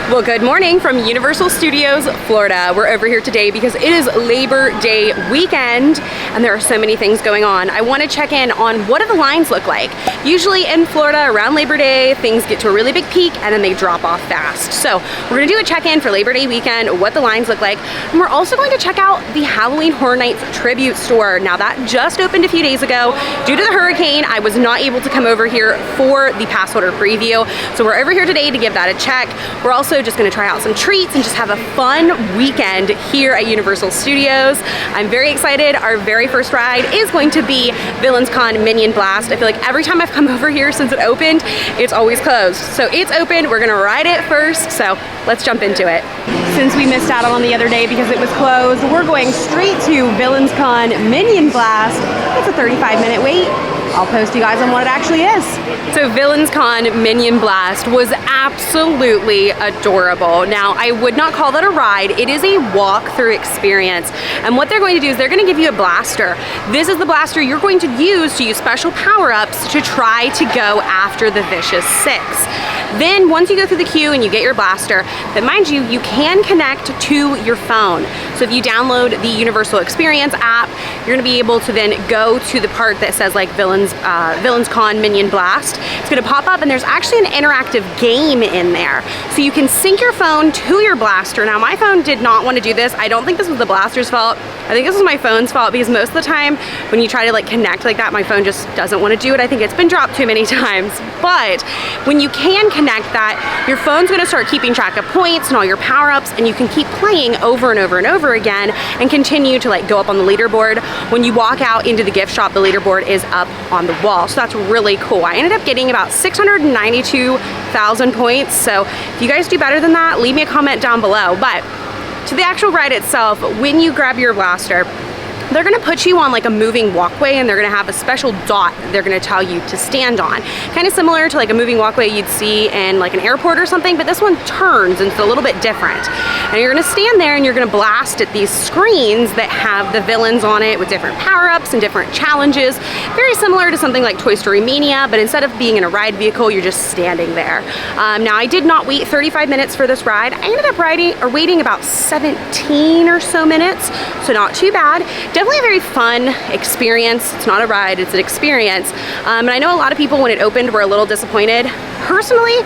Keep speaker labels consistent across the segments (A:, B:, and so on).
A: Well, good morning from Universal Studios, Florida. We're over here today because it is Labor Day weekend and there are so many things going on. I want to check in on what do the lines look like. Usually in Florida around Labor Day, things get to a really big peak and then they drop off fast. So we're going to do a check-in for Labor Day weekend, what the lines look like. And we're also going to check out the Halloween Horror Nights tribute store. Now that just opened a few days ago. Due to the hurricane, I was not able to come over here for the pass holder preview. So we're over here today to give that a check. We're also just going to try out some treats and just have a fun weekend here at Universal Studios. I'm very excited. Our very first ride is going to be Villains Con Minion Blast. I feel like every time I've come over here since it opened, it's always closed. So it's open. We're going to ride it first. So let's jump into it. Since we missed out on the other day because it was closed, we're going straight to Villains Con Minion Blast. It's a 35-minute wait. I'll post you guys on what it actually is. So Villains Con Minion Blast was absolutely adorable. Now, I would not call that a ride. It is a walk-through experience. And what they're going to do is they're going to give you a blaster. This is the blaster you're going to use special power-ups to try to go after the Vicious Six. Then once you go through the queue and you get your blaster, then mind you, you can connect to your phone. So if you download the Universal Experience app, you're gonna be able to then go to the part that says like Villains Con Minion Blast. It's gonna pop up and there's actually an interactive game in there. So you can sync your phone to your blaster. Now my phone did not want to do this. I don't think this was the blaster's fault. I think this was my phone's fault because most of the time when you try to like connect like that, my phone just doesn't want to do it. I think it's been dropped too many times. But when you can connect that, your phone's gonna start keeping track of points and all your power-ups, and you can keep playing over and over and over again and continue to like go up on the leaderboard. When you walk out into the gift shop, the leaderboard is up on the wall. So that's really cool. I ended up getting about 692,000 points. So if you guys do better than that, leave me a comment down below. But to the actual ride itself, when you grab your blaster, they're gonna put you on like a moving walkway and they're gonna have a special dot they're gonna tell you to stand on. Kind of similar to like a moving walkway you'd see in like an airport or something, but this one turns and it's a little bit different. And you're gonna stand there and you're gonna blast at these screens that have the villains on it with different power-ups and different challenges. Very similar to something like Toy Story Mania, but instead of being in a ride vehicle, you're just standing there. Now I did not wait 35 minutes for this ride. I ended up waiting about 17 or so minutes, so not too bad. Definitely a very fun experience. It's not a ride, it's an experience. And I know a lot of people when it opened were a little disappointed. Personally,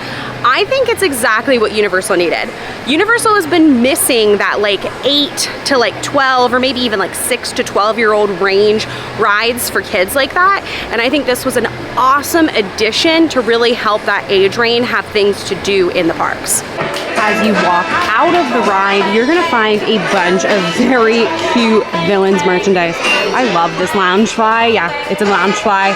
A: I think it's exactly what Universal needed. Universal has been missing that like 8 to like 12 or maybe even like 6 to 12-year-old range rides for kids like that. And I think this was an awesome addition to really help that age range have things to do in the parks. As you walk out of the ride, you're gonna find a bunch of very cute Villains merchandise. I love this Loungefly. Yeah, it's a Loungefly.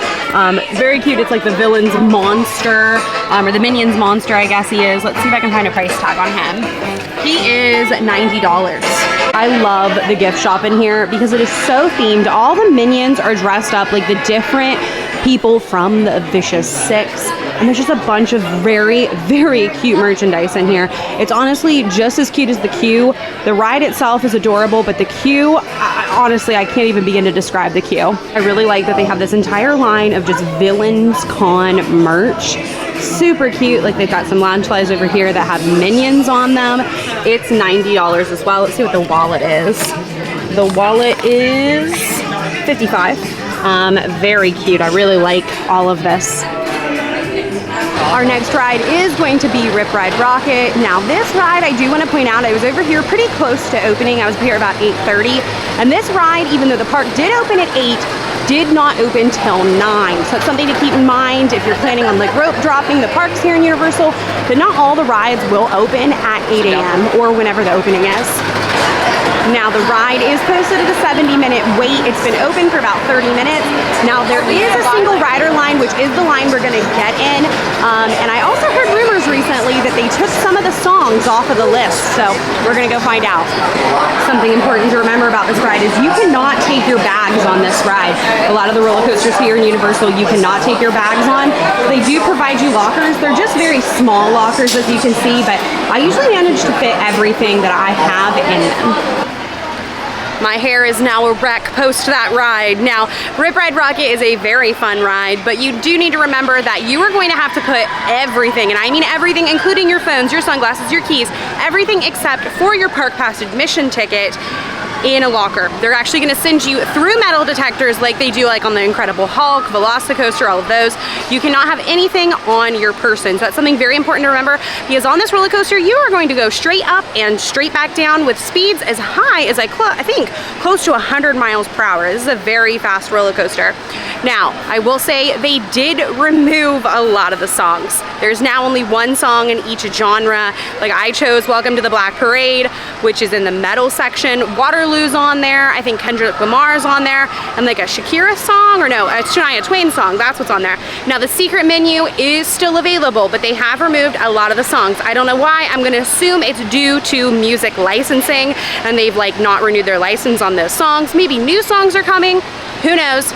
A: Very cute. It's like the Villains monster, or the Minions monster, I guess he is. Let's see if I can find a price tag on him. He is $90. I love the gift shop in here because it is so themed. All the Minions are dressed up like the different people from the Vicious Six. And there's just a bunch of very, very cute merchandise in here. It's honestly just as cute as the queue. The ride itself is adorable, but the queue, honestly, I can't even begin to describe the queue. I really like that they have this entire line of just Villains Con merch. Super cute. Like they've got some Loungeflies over here that have Minions on them. It's $90 as well. Let's see what the wallet is. The wallet is $55. Very cute. I really like all of this. Our next ride is going to be Ride Rockit. Now this ride, I do want to point out, I was over here pretty close to opening. I was here about 8:30. And this ride, even though the park did open at 8, did not open till 9. So it's something to keep in mind if you're planning on like rope dropping the parks here in Universal, but not all the rides will open at 8 a.m. or whenever the opening is. Now the ride is posted at a 70-minute wait. It's been open for about 30 minutes. Now there is a single rider line, which is the line we're gonna get in. And I also heard rumors recently that they took some of the songs off of the list. So we're gonna go find out. Something important to remember about this ride is you cannot take your bags on this ride. A lot of the roller coasters here in Universal, you cannot take your bags on. They do provide you lockers. They're just very small lockers, as you can see, but I usually manage to fit everything that I have in them. My hair is now a wreck post that ride. Now, Ride Rockit is a very fun ride, but you do need to remember that you are going to have to put everything, and I mean everything, including your phones, your sunglasses, your keys, everything except for your park pass admission ticket, in a locker. They're actually going to send you through metal detectors like they do like on the Incredible Hulk, Velocicoaster, all of those. You cannot have anything on your person. So that's something very important to remember, because on this roller coaster you are going to go straight up and straight back down with speeds as high as I think close to 100 miles per hour. This is a very fast roller coaster. Now, I will say they did remove a lot of the songs. There's now only one song in each genre. Like I chose Welcome to the Black Parade, which is in the metal section. Waterloo's on there. I think Kendrick Lamar's on there. And like a Shakira song, or no, a Shania Twain song, that's what's on there. Now the secret menu is still available, but they have removed a lot of the songs. I don't know why. I'm gonna assume it's due to music licensing, and they've like not renewed their license on those songs. Maybe new songs are coming, who knows?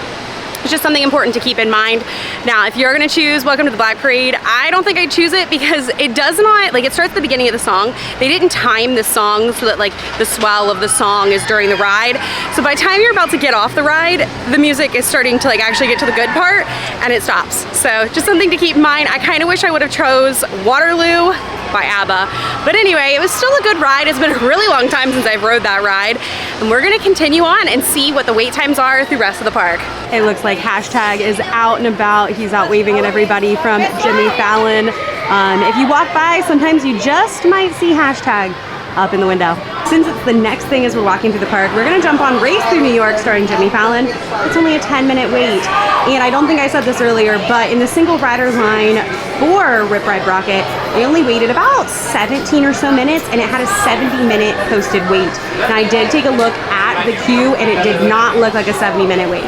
A: It's just something important to keep in mind. Now, if you're gonna choose Welcome to the Black Parade, I don't think I'd choose it because it does not, like it starts at the beginning of the song. They didn't time the song so that like the swell of the song is during the ride. So by the time you're about to get off the ride, the music is starting to like actually get to the good part and it stops. So just something to keep in mind. I kind of wish I would have chose Waterloo by ABBA. But anyway, it was still a good ride. It's been a really long time since I've rode that ride. And we're gonna continue on and see what the wait times are through the rest of the park. It looks like Hashtag is out and about. He's out waving at everybody from Jimmy Fallon. If you walk by, sometimes you just might see Hashtag up in the window. Since it's the next thing as we're walking through the park, we're gonna jump on Race Through New York starring Jimmy Fallon. It's only a 10-minute wait. And I don't think I said this earlier, but in the single rider line for Ride Rockit, they only waited about 17 or so minutes, and it had a 70-minute posted wait. And I did take a look at the queue, and it did not look like a 70-minute wait.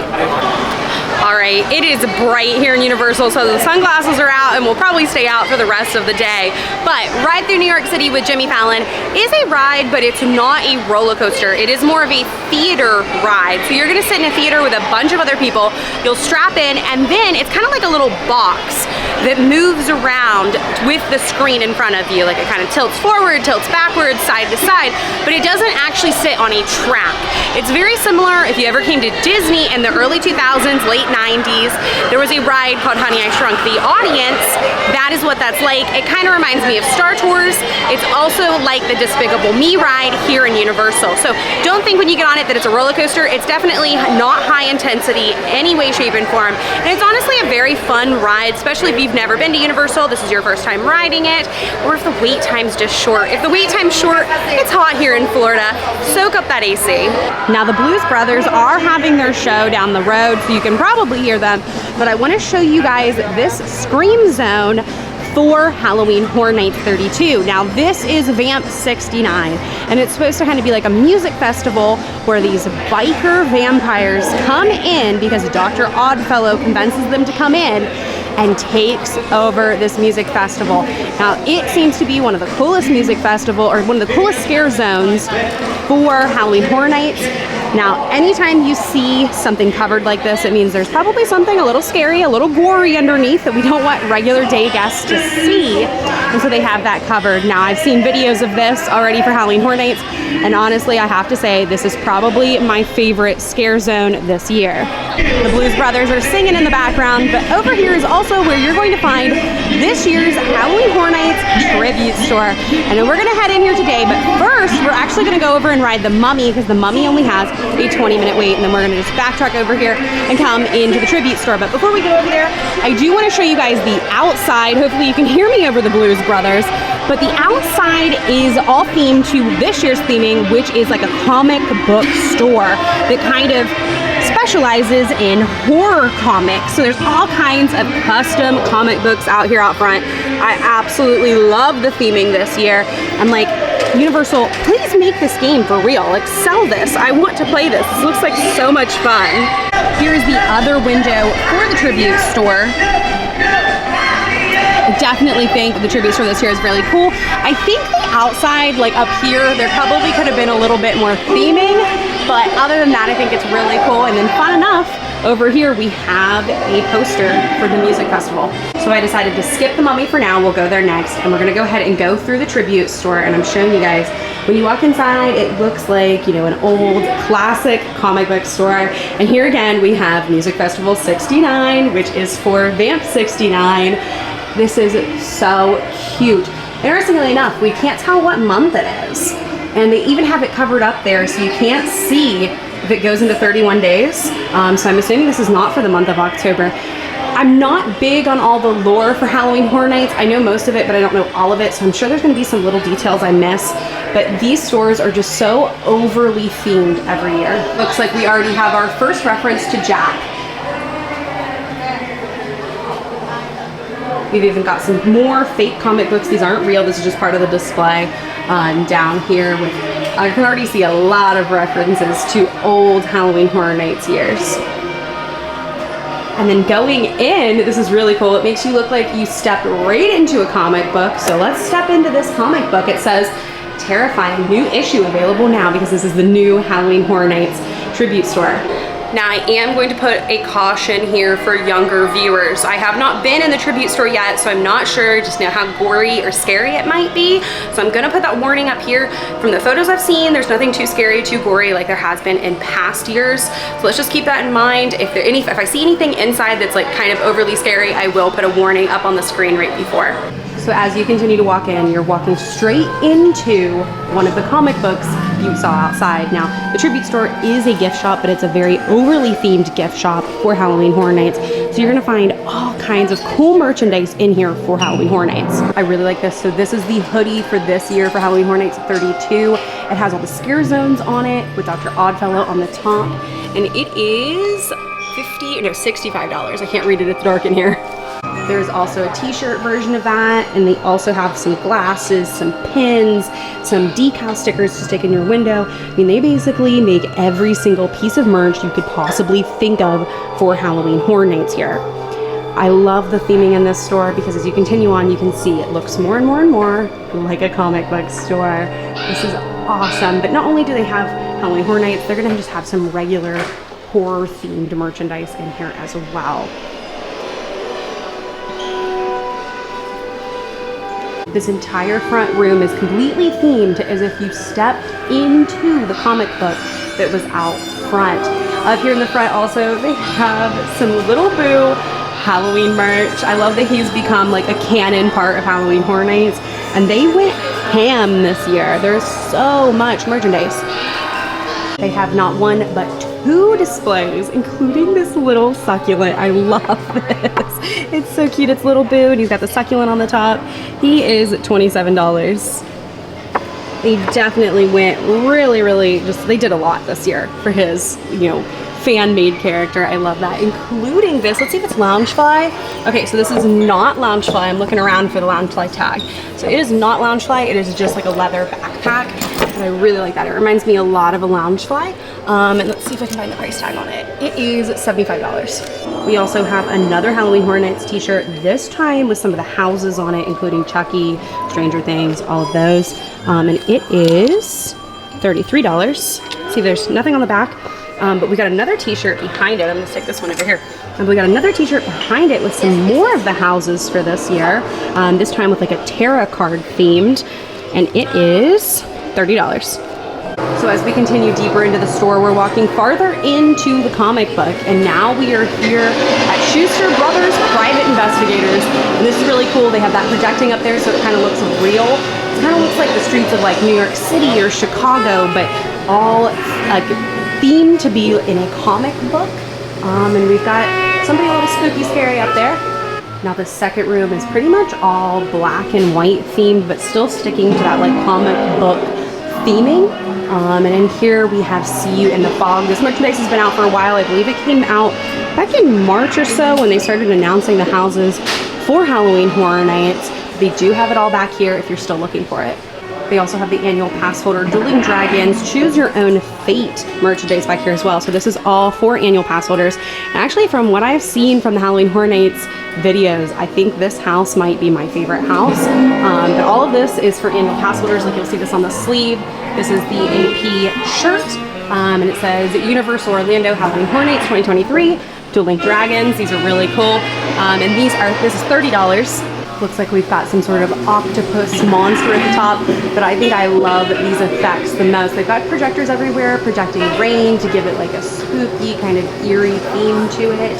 A: All right, it is bright here in Universal, so the sunglasses are out and will probably stay out for the rest of the day. But Ride Through New York City with Jimmy Fallon is a ride, but it's not a roller coaster. It is more of a theater ride. So you're gonna sit in a theater with a bunch of other people, you'll strap in, and then it's kind of like a little box that moves around with the screen in front of you. Like it kind of tilts forward, tilts backwards, side to side, but it doesn't actually sit on a track. It's very similar if you ever came to Disney in the early 2000s, late 90s. There was a ride called Honey, I Shrunk the Audience. That is what that's like. It kind of reminds me of Star Tours. It's also like the Despicable Me ride here in Universal. So don't think when you get on it that it's a roller coaster. It's definitely not high intensity any way, shape, and form. And it's honestly a very fun ride, especially if you've never been to Universal, this is your first time riding it, or if the wait time's just short. If the wait time's short, it's hot here in Florida. Soak up that AC. Now the Blues Brothers are having their show down the road, so you can probably hear them, but I want to show you guys this Scream Zone for Halloween Horror Nights 32. Now this is Vamp 69, and it's supposed to kind of be like a music festival where these biker vampires come in because Dr. Oddfellow convinces them to come in and takes over this music festival. Now it seems to be one of the coolest music festival, or one of the coolest scare zones for Halloween Horror Nights. Now anytime you see something covered like this, it means there's probably something a little scary, a little gory underneath that we don't want regular day guests to see, and so they have that covered. Now I've seen videos of this already for Halloween Horror Nights, and honestly I have to say this is probably my favorite scare zone this year. The Blues Brothers are singing in the background, but over here is also where you're going to find this year's Halloween Horror Nights tribute store. And then we're gonna head in here today, but first we're actually gonna go over and ride the Mummy, because the Mummy only has a 20-minute wait, and then we're gonna just backtrack over here and come into the tribute store. But before we go over there, I do wanna show you guys the outside. Hopefully you can hear me over the Blues Brothers. But the outside is all themed to this year's theming, which is like a comic book store that kind of specializes in horror comics. So there's all kinds of custom comic books out here out front. I absolutely love the theming this year. I'm like, Universal, please make this game for real. Like, sell this. I want to play this. This looks like so much fun. Here's the other window for the tribute store. I definitely think the tribute store this year is really cool. I think the outside, like up here, there probably could have been a little bit more theming, but other than that, I think it's really cool. And then fun enough, Over here we have a poster for the music festival. So I decided to skip the Mummy for now. We'll go there next, and we're gonna go ahead and go through the tribute store, and I'm showing you guys, when you walk inside, it looks like, you know, an old classic comic book store. And here again, we have Music Festival 69, which is for Vamp 69. This is so cute. Interestingly enough, we can't tell what month it is. And they even have it covered up there so you can't see if it goes into 31 days. So I'm assuming this is not for the month of October. I'm not big on all the lore for Halloween Horror Nights. I know most of it, but I don't know all of it. So I'm sure there's gonna be some little details I miss. But these stores are just so overly themed every year. Looks like we already have our first reference to Jack. We've even got some more fake comic books. These aren't real, this is just part of the display. Down here, I can already see a lot of references to old Halloween Horror Nights years. And then going in, this is really cool. It makes you look like you stepped right into a comic book. So let's step into this comic book. It says, terrifying new issue available now, because this is the new Halloween Horror Nights tribute store. Now I am going to put a caution here for younger viewers. I have not been in the tribute store yet, so I'm not sure just know how gory or scary it might be. So I'm gonna put that warning up here. From the photos I've seen, there's nothing too scary, too gory like there has been in past years. So let's just keep that in mind. If I see anything inside that's like kind of overly scary, I will put a warning up on the screen right before. So as you continue to walk in, you're walking straight into one of the comic books you saw outside. Now, the tribute store is a gift shop, but it's a very overly themed gift shop for Halloween Horror Nights. So you're gonna find all kinds of cool merchandise in here for Halloween Horror Nights. I really like this. So this is the hoodie for this year for Halloween Horror Nights 32. It has all the scare zones on it with Dr. Oddfellow on the top. And it is $65. I can't read it, it's dark in here. There's also a t-shirt version of that, and they also have some glasses, some pins, some decal stickers to stick in your window. I mean, they basically make every single piece of merch you could possibly think of for Halloween Horror Nights here. I love the theming in this store because as you continue on, you can see it looks more and more and more like a comic book store. This is awesome. But not only do they have Halloween Horror Nights, they're gonna just have some regular horror themed merchandise in here as well. This entire front room is completely themed as if you stepped into the comic book that was out front. Up here in the front also, they have some Little Boo Halloween merch. I love that he's become like a canon part of Halloween Horror Nights, and they went ham this year. There's so much merchandise. They have not one but two displays, including this little succulent. I love this. It's so cute. It's Little Boo, and he's got the succulent on the top. He is $27. They definitely went really they did a lot this year for his, you know, fan-made character. I love that, including this. Let's see if it's Loungefly. Okay, so this is not Loungefly. I'm looking around for the Loungefly tag. So it is not Loungefly. It is just like a leather backpack. And I really like that. It reminds me a lot of a Loungefly. And let's see if I can find the price tag on it. It is $75. We also have another Halloween Horror Nights t-shirt, this time with some of the houses on it, including Chucky, Stranger Things, all of those. And it is $33. See, there's nothing on the back. But we got another t-shirt behind it. I'm gonna stick this one over here. And we got another t-shirt behind it with some more of the houses for this year. This time with like a tarot card themed. And it is $30. So as we continue deeper into the store, we're walking farther into the comic book. And now we are here at Schuster Brothers Private Investigators. And this is really cool. They have that projecting up there so it kind of looks real. It kind of looks like the streets of like New York City or Chicago, but all like themed to be in a comic book. And we've got something a little spooky scary up there. Now the second room is pretty much all black and white themed, but still sticking to that like comic book theming. And in here we have See You in the Fog. This merchandise has been out for a while. I believe it came out back in March or so when they started announcing the houses for Halloween Horror Nights. They do have it all back here if you're still looking for it. They also have the annual pass holder Dueling Dragons Choose Your Own Fate merchandise back here as well. So this is all for annual pass holders. And actually, from what I've seen from the Halloween Horror Nights videos, I think this house might be my favorite house. But all of this is for annual pass holders. Like you'll see this on the sleeve. This is the AP shirt. and it says Universal Orlando Halloween Horror Nights 2023, Dual Link Dragons. These are really cool. And this is $30. Looks like we've got some sort of octopus monster at the top, but I think I love these effects the most. They've got projectors everywhere, projecting rain to give it like a spooky kind of eerie theme to it.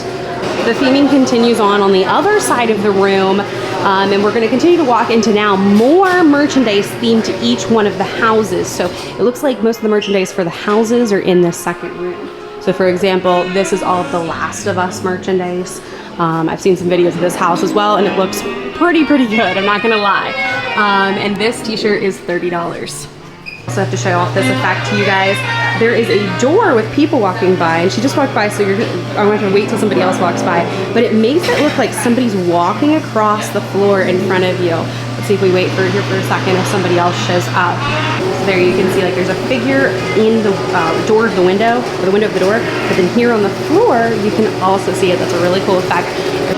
A: The theming continues on the other side of the room, and we're going to continue to walk into now more merchandise themed to each one of the houses. So it looks like most of the merchandise for the houses are in this second room. So for example, this is all of the Last of Us merchandise. I've seen some videos of this house as well, and it looks pretty good, I'm not gonna lie. And this t-shirt is $30. Also have to show off this effect to you guys. There is a door with people walking by, and she just walked by, so I'm gonna have to wait till somebody else walks by. But it makes it look like somebody's walking across the floor in front of you. Let's see if we wait for here for a second if somebody else shows up. So there you can see like there's a figure in the door of the window, or the window of the door, but then here on the floor you can also see it. That's a really cool effect.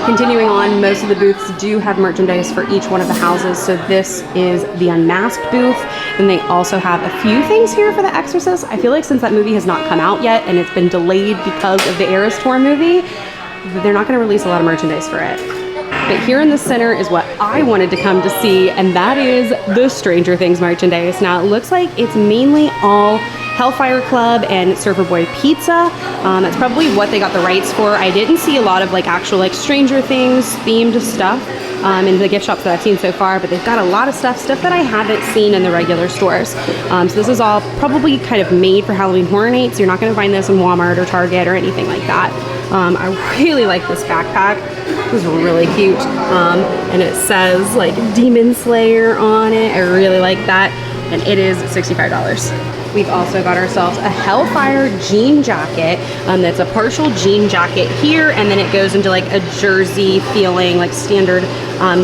A: Continuing on, most of the booths do have merchandise for each one of the houses. So this is the Unmasked booth, and they also have a few things here for The Exorcist. I feel like since that movie has not come out yet and it's been delayed because of the Eras Tour movie, they're not going to release a lot of merchandise for it. But here in the center is what I wanted to come to see, and that is the Stranger Things merchandise. Now it looks like it's mainly all Hellfire Club and Surfer Boy Pizza. That's probably what they got the rights for. I didn't see a lot of like actual like Stranger Things themed stuff in the gift shops that I've seen so far, but they've got a lot of stuff that I haven't seen in the regular stores. So this is all probably kind of made for Halloween Horror Nights. You're not going to find this in Walmart or Target or anything like that. I really like this backpack. This is really cute. And it says like Demon Slayer on it. I really like that. And it is $65. We've also got ourselves a Hellfire jean jacket. That's a partial jean jacket here, and then it goes into like a jersey feeling, like standard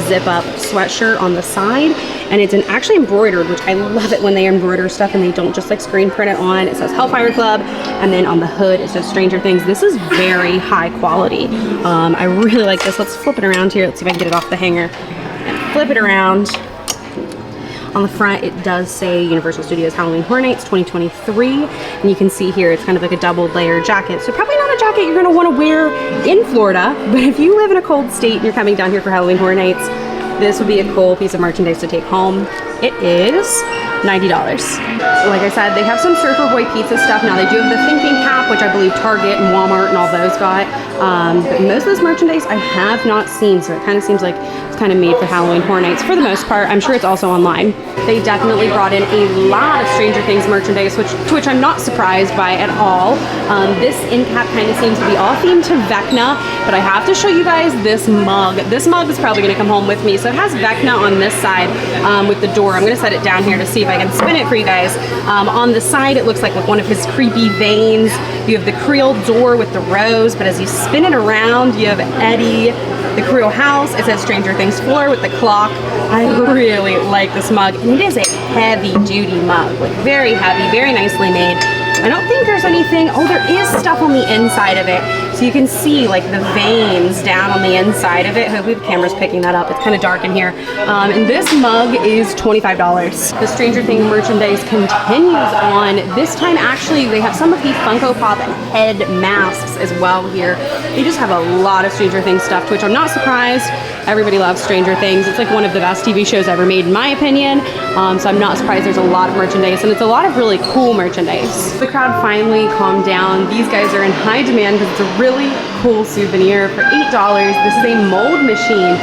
A: zip up sweatshirt on the side. And it's actually embroidered, which I love it when they embroider stuff and they don't just like screen print it on. It says Hellfire Club, and then on the hood it says Stranger Things. This is very high quality. I really like this. Let's flip it around here. Let's see if I can get it off the hanger and flip it around. On the front, it does say Universal Studios Halloween Horror Nights 2023. And you can see here, it's kind of like a double layer jacket. So probably not a jacket you're gonna wanna wear in Florida, but if you live in a cold state and you're coming down here for Halloween Horror Nights, this would be a cool piece of merchandise to take home. It is $90. So like I said, they have some Surfer Boy Pizza stuff. Now they do have the thinking cap, which I believe Target and Walmart and all those got. But most of this merchandise I have not seen, so it kind of seems like it's kind of made for Halloween Horror Nights for the most part. I'm sure it's also online. They definitely brought in a lot of Stranger Things merchandise, to which I'm not surprised by at all. This end cap kind of seems to be all themed to Vecna, but I have to show you guys this mug. This mug is probably going to come home with me. So it has Vecna on this side with the door. I'm going to set it down here to see if I can spin it for you guys. On the side, it looks like one of his creepy veins. You have the Creole door with the rose, but as you spin it around, you have Eddie, the Creole house. It says Stranger Things floor with the clock. I really like this mug, and it is a heavy duty mug, like very heavy, very nicely made. I don't think there's anything, oh, there is stuff on the inside of it. So you can see like the veins down on the inside of it. Hopefully the camera's picking that up. It's kind of dark in here. And this mug is $25. The Stranger Things merchandise continues on. This time actually they have some of the Funko Pop head masks as well here. They just have a lot of Stranger Things stuff, to which I'm not surprised. Everybody loves Stranger Things. It's like one of the best TV shows ever made in my opinion. So I'm not surprised there's a lot of merchandise, and it's a lot of really cool merchandise. The crowd finally calmed down. These guys are in high demand because it's a really cool souvenir for $8. This is a mold machine.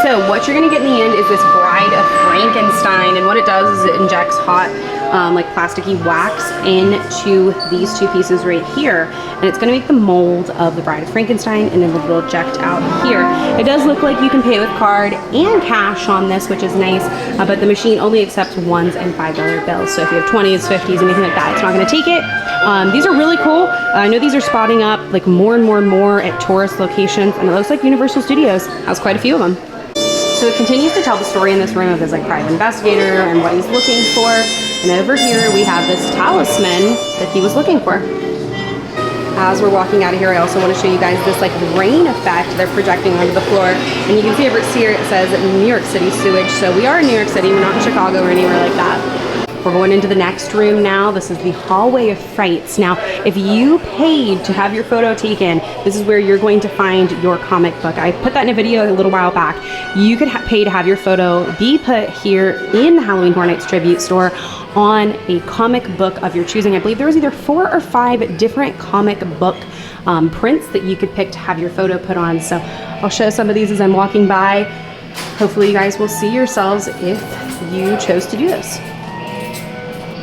A: So what you're gonna get in the end is this Bride of Frankenstein, and what it does is it injects hot like plasticky wax into these two pieces right here, and it's going to make the mold of the Bride of Frankenstein, and then it'll eject out here. It does look like you can pay with card and cash on this, which is nice, but the machine only accepts $1s and $5 bills. So if you have 20s, 50s, anything like that, it's not going to take it. These are really cool. I know these are spotting up like more and more at tourist locations, and it looks like Universal Studios has quite a few of them. So it continues to tell the story in this room of his like private investigator and what he's looking for. And over here we have this talisman that he was looking for. As we're walking out of here, I also want to show you guys this like rain effect they're projecting onto the floor. And you can see over here it says New York City sewage. So we are in New York City, we're not in Chicago or anywhere like that. We're going into the next room now. This is the Hallway of Frights. Now, if you paid to have your photo taken, this is where you're going to find your comic book. I put that in a video a little while back. You could pay to have your photo be put here in the Halloween Horror Nights Tribute Store on a comic book of your choosing. I believe there was either 4 or 5 different comic book prints that you could pick to have your photo put on. So I'll show some of these as I'm walking by. Hopefully you guys will see yourselves if you chose to do this.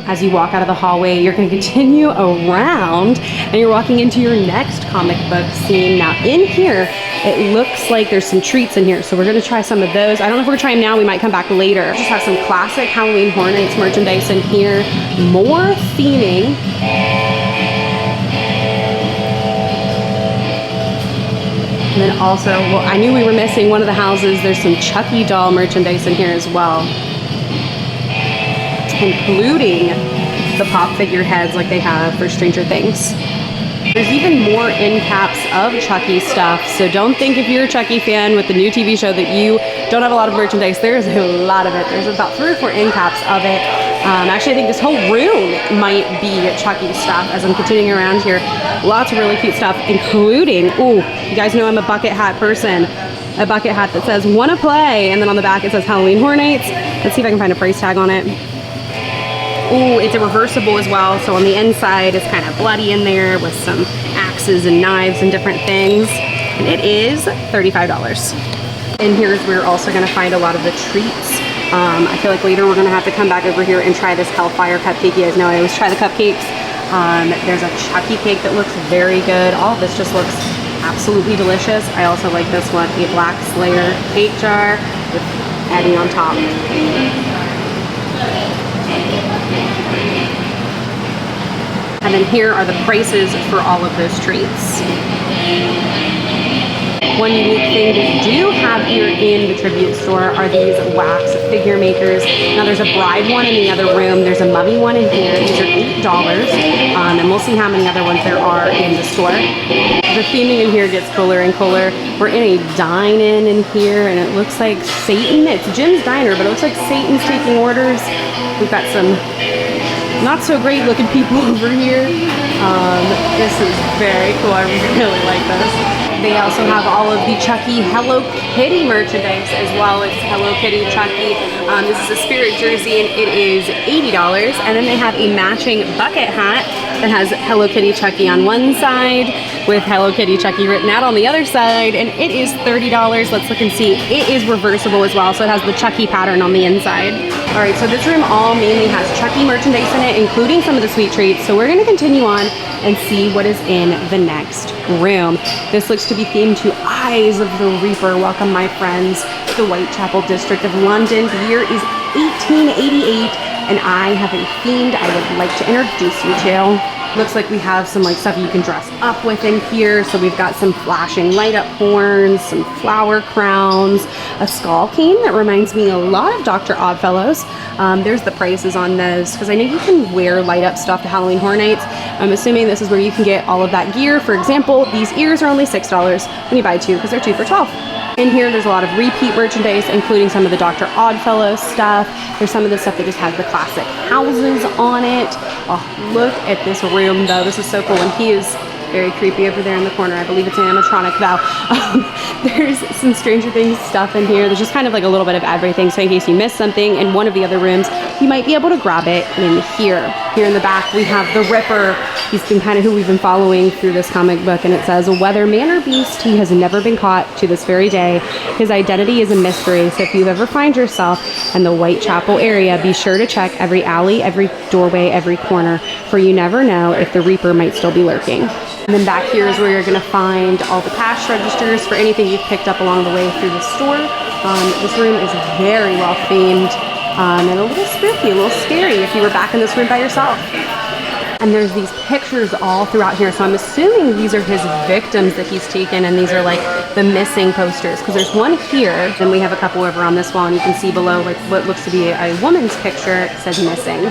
A: As you walk out of the hallway, you're going to continue around and you're walking into your next comic book scene. Now in here, it looks like there's some treats in here, so we're going to try some of those. I don't know if we're going to try them now, we might come back later. Just have some classic Halloween Horror Nights merchandise in here, more theming. And then also, well, I knew we were missing one of the houses. There's some Chucky doll merchandise in here as well, including the pop figure heads like they have for Stranger Things. There's even more end caps of Chucky stuff, so don't think if you're a Chucky fan with the new TV show that you don't have a lot of merchandise. There's a lot of it. There's about 3 or 4 end caps of it. Actually, I think this whole room might be Chucky stuff as I'm continuing around here. Lots of really cute stuff, including, ooh, you guys know I'm a bucket hat person. A bucket hat that says, "Wanna play?" And then on the back it says Halloween Horror Nights. Let's see if I can find a price tag on it. Ooh, it's a reversible as well, so on the inside it's kind of bloody in there with some axes and knives and different things. And it is $35. And here's where we're also going to find a lot of the treats. I feel like later we're going to have to come back over here and try this Hellfire cupcake. You guys know I always try the cupcakes. There's a Chucky cake that looks very good. All of this just looks absolutely delicious. I also like this one, a Black Slayer cake jar with Eddie on top. And then here are the prices for all of those treats. One unique thing we do have here in the tribute store are these wax figure makers. Now there's a bride one in the other room. There's a mummy one in here. These are $8. And we'll see how many other ones there are in the store. The theming in here gets cooler and cooler. We're in a dine-in in here and it looks like Satan. It's Jim's Diner, but it looks like Satan's taking orders. We've got some not so great looking people over here. This is very cool. I really like this. They also have all of the Chucky Hello Kitty merchandise as well. It's Hello Kitty Chucky. This is a spirit jersey and it is $80. And then they have a matching bucket hat that has Hello Kitty Chucky on one side with Hello Kitty Chucky written out on the other side, and it is $30. Let's look and see. It is reversible as well, so it has the Chucky pattern on the inside. All right, so this room all mainly has Chucky merchandise in it, including some of the sweet treats. So we're gonna continue on and see what is in the next room. This looks to be themed to Eyes of the Reaper. Welcome, my friends, to the Whitechapel district of London. The year is 1888, and I have a themed I would like to introduce you to. Looks like we have some like stuff you can dress up with in here. So we've got some flashing light up horns, some flower crowns, a skull cane that reminds me a lot of Dr. Oddfellows. There's the prices on those because I know you can wear light up stuff to Halloween Horror Nights. I'm assuming this is where you can get all of that gear. For example, these ears are only $6 when you buy 2 because they're 2 for $12. In here, there's a lot of repeat merchandise, including some of the Dr. Oddfellow stuff. There's some of the stuff that just has the classic houses on it. Oh, look at this room, though. This is so cool, and he is very creepy over there in the corner. I believe it's an animatronic, though. There's some Stranger Things stuff in here. There's just kind of like a little bit of everything, so in case you missed something in one of the other rooms, you might be able to grab it in here. Here in the back, we have the Ripper. He's been kind of who we've been following through this comic book, and it says, whether man or beast, he has never been caught to this very day. His identity is a mystery, so if you ever find yourself in the Whitechapel area, be sure to check every alley, every doorway, every corner, for you never know if the Reaper might still be lurking. And then back here is where you're going to find all the cash registers for anything you've picked up along the way through the store. This room is very well themed and a little spooky, a little scary if you were back in this room by yourself. And there's these pictures all throughout here, so I'm assuming these are his victims that he's taken, and these are like the missing posters, because there's one here, then we have a couple over on this wall, and you can see below like what looks to be a woman's picture. It says missing.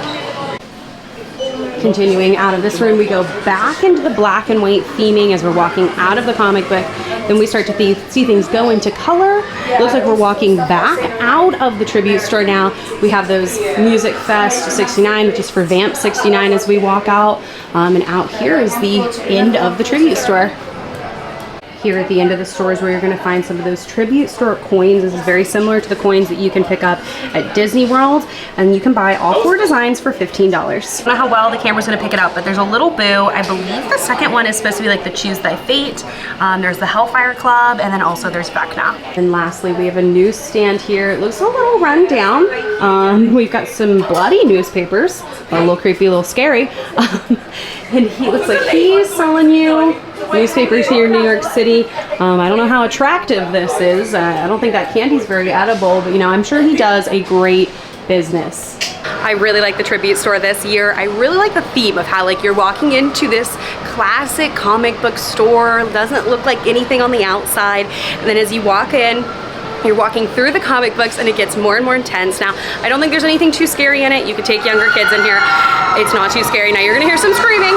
A: Continuing out of this room, we go back into the black and white theming as we're walking out of the comic book. Then we start to see things go into color. Looks like we're walking back out of the tribute store now. We have those Music Fest 69, which is for Vamp 69 as we walk out. And out here is the end of the tribute store. Here at the end of the store is where you're going to find some of those tribute store coins. This is very similar to the coins that you can pick up at Disney World, and you can buy all 4 designs for $15. I don't know how well the camera's going to pick it up, but there's a little boo. I believe the second one is supposed to be like the Choose Thy Fate. There's the Hellfire Club, and then also there's Vecna. And lastly, we have a newsstand here. It looks a little run down. We've got some bloody newspapers, a little creepy, a little scary. And he looks like he's selling you newspapers here in New York City. I don't know how attractive this is. I don't think that candy's very edible, but you know, I'm sure he does a great business. I really like the tribute store this year. I really like the theme of how like you're walking into this classic comic book store. Doesn't look like anything on the outside. And then as you walk in, you're walking through the comic books and it gets more and more intense. Now, I don't think there's anything too scary in it. You could take younger kids in here. It's not too scary. Now you're gonna hear some screaming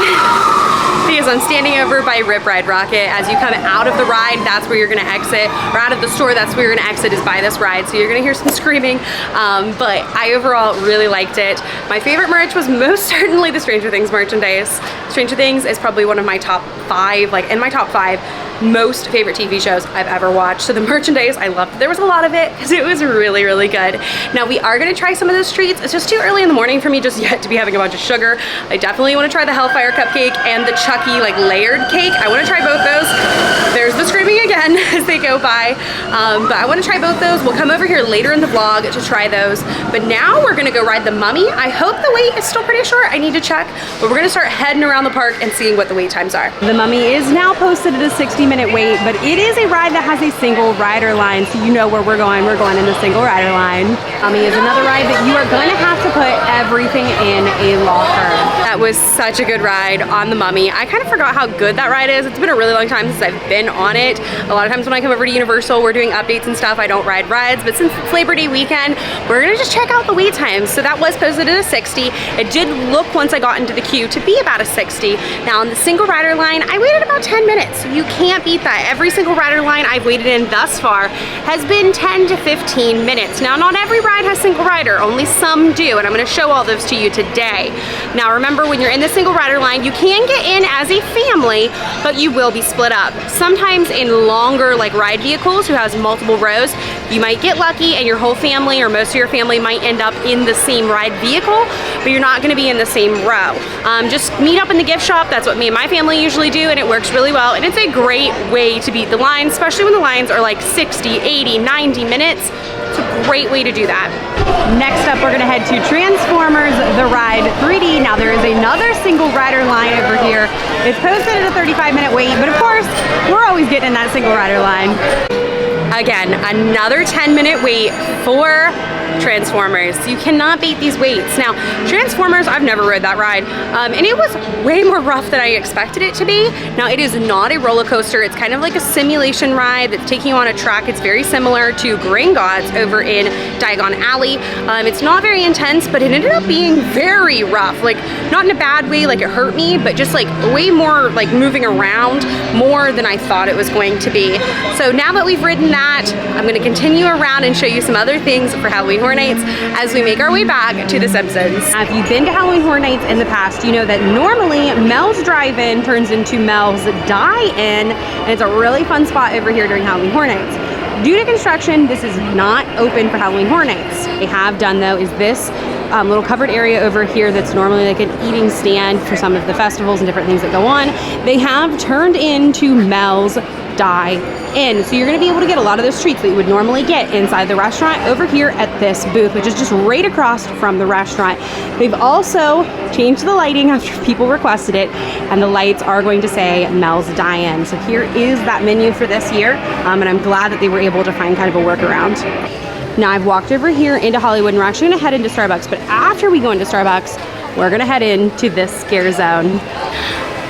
A: because I'm standing over by Ride Rockit. As you come out of the ride, that's where you're gonna exit. Or out of the store, that's where you're gonna exit, is by this ride. So you're gonna hear some screaming. But I overall really liked it. My favorite merch was most certainly the Stranger Things merchandise. Stranger Things is probably one of my top 5, like in my top 5 most favorite TV shows I've ever watched. So the merchandise, I loved. There was a lot of it because it was really, really good. Now we are gonna try some of those treats. It's just too early in the morning for me just yet to be having a bunch of sugar. I definitely wanna try the Hellfire Cupcake and the Chucky like layered cake. I wanna try both those. There's the screaming again as they go by. But I wanna try both those. We'll come over here later in the vlog to try those. But now we're gonna go ride the Mummy. I hope the wait is still pretty short. I need to check. But we're gonna start heading around the park and seeing what the wait times are. The Mummy is now posted at a 60-minute wait, but it is a ride that has a single rider line, so you know where we're going. We're going in the single rider line. Mummy is another ride that you are going to have to put everything in a locker. That was such a good ride on the Mummy. I kind of forgot how good that ride is. It's been a really long time since I've been on it. A lot of times when I come over to Universal, we're doing updates and stuff. I don't ride rides, but since it's Labor Day weekend, we're gonna just check out the wait times. So that was posted at a 60. It did look, once I got into the queue, to be about a 60. Now on the single rider line, I waited about 10 minutes. You can't beat that. Every single rider line I've waited in thus far has been 10 to 15 minutes. Now, not every ride has single rider, only some do, and I'm gonna show all those to you today. Now, remember, when you're in the single rider line, you can get in as a family, but you will be split up. Sometimes in longer, like ride vehicles who has multiple rows, you might get lucky and your whole family or most of your family might end up in the same ride vehicle, but you're not gonna be in the same row. Just meet up in the gift shop. That's what me and my family usually do, and it works really well, and it's a great way to beat the line, especially when the lines are like 60, 80, 90 minutes. It's a great way to do that. Next up, we're gonna head to Transformers The Ride 3D. Now there is another single rider line over here. It's posted at a 35-minute wait, but of course, we're always getting in that single rider line. Again, another 10-minute wait for Transformers. You cannot beat these waits. Now, Transformers, I've never rode that ride, and it was way more rough than I expected it to be. Now, it is not a roller coaster. It's kind of like a simulation ride that's taking you on a track. It's very similar to Gringotts over in Diagon Alley. It's not very intense, but it ended up being very rough. Like, not in a bad way, like it hurt me, but just like way more like moving around more than I thought it was going to be. So now that we've ridden that, I'm gonna continue around and show you some other things for Halloween Horror Nights as we make our way back to the Simpsons. Now, if you've been to Halloween Horror Nights in the past, you know that normally Mel's Drive-In turns into Mel's Die-In, and it's a really fun spot over here during Halloween Horror Nights. Due to construction, this is not open for Halloween Horror Nights. What they have done though is this little covered area over here that's normally like an eating stand for some of the festivals and different things that go on. They have turned into Mel's Die-In. So you're gonna be able to get a lot of those treats that you would normally get inside the restaurant over here at this booth, which is just right across from the restaurant. They've also changed the lighting after people requested it, and the lights are going to say Mel's Die-In. So here is that menu for this year, and I'm glad that they were able to find kind of a workaround. Now I've walked over here into Hollywood and we're actually gonna head into Starbucks, but after we go into Starbucks, we're gonna head into this scare zone.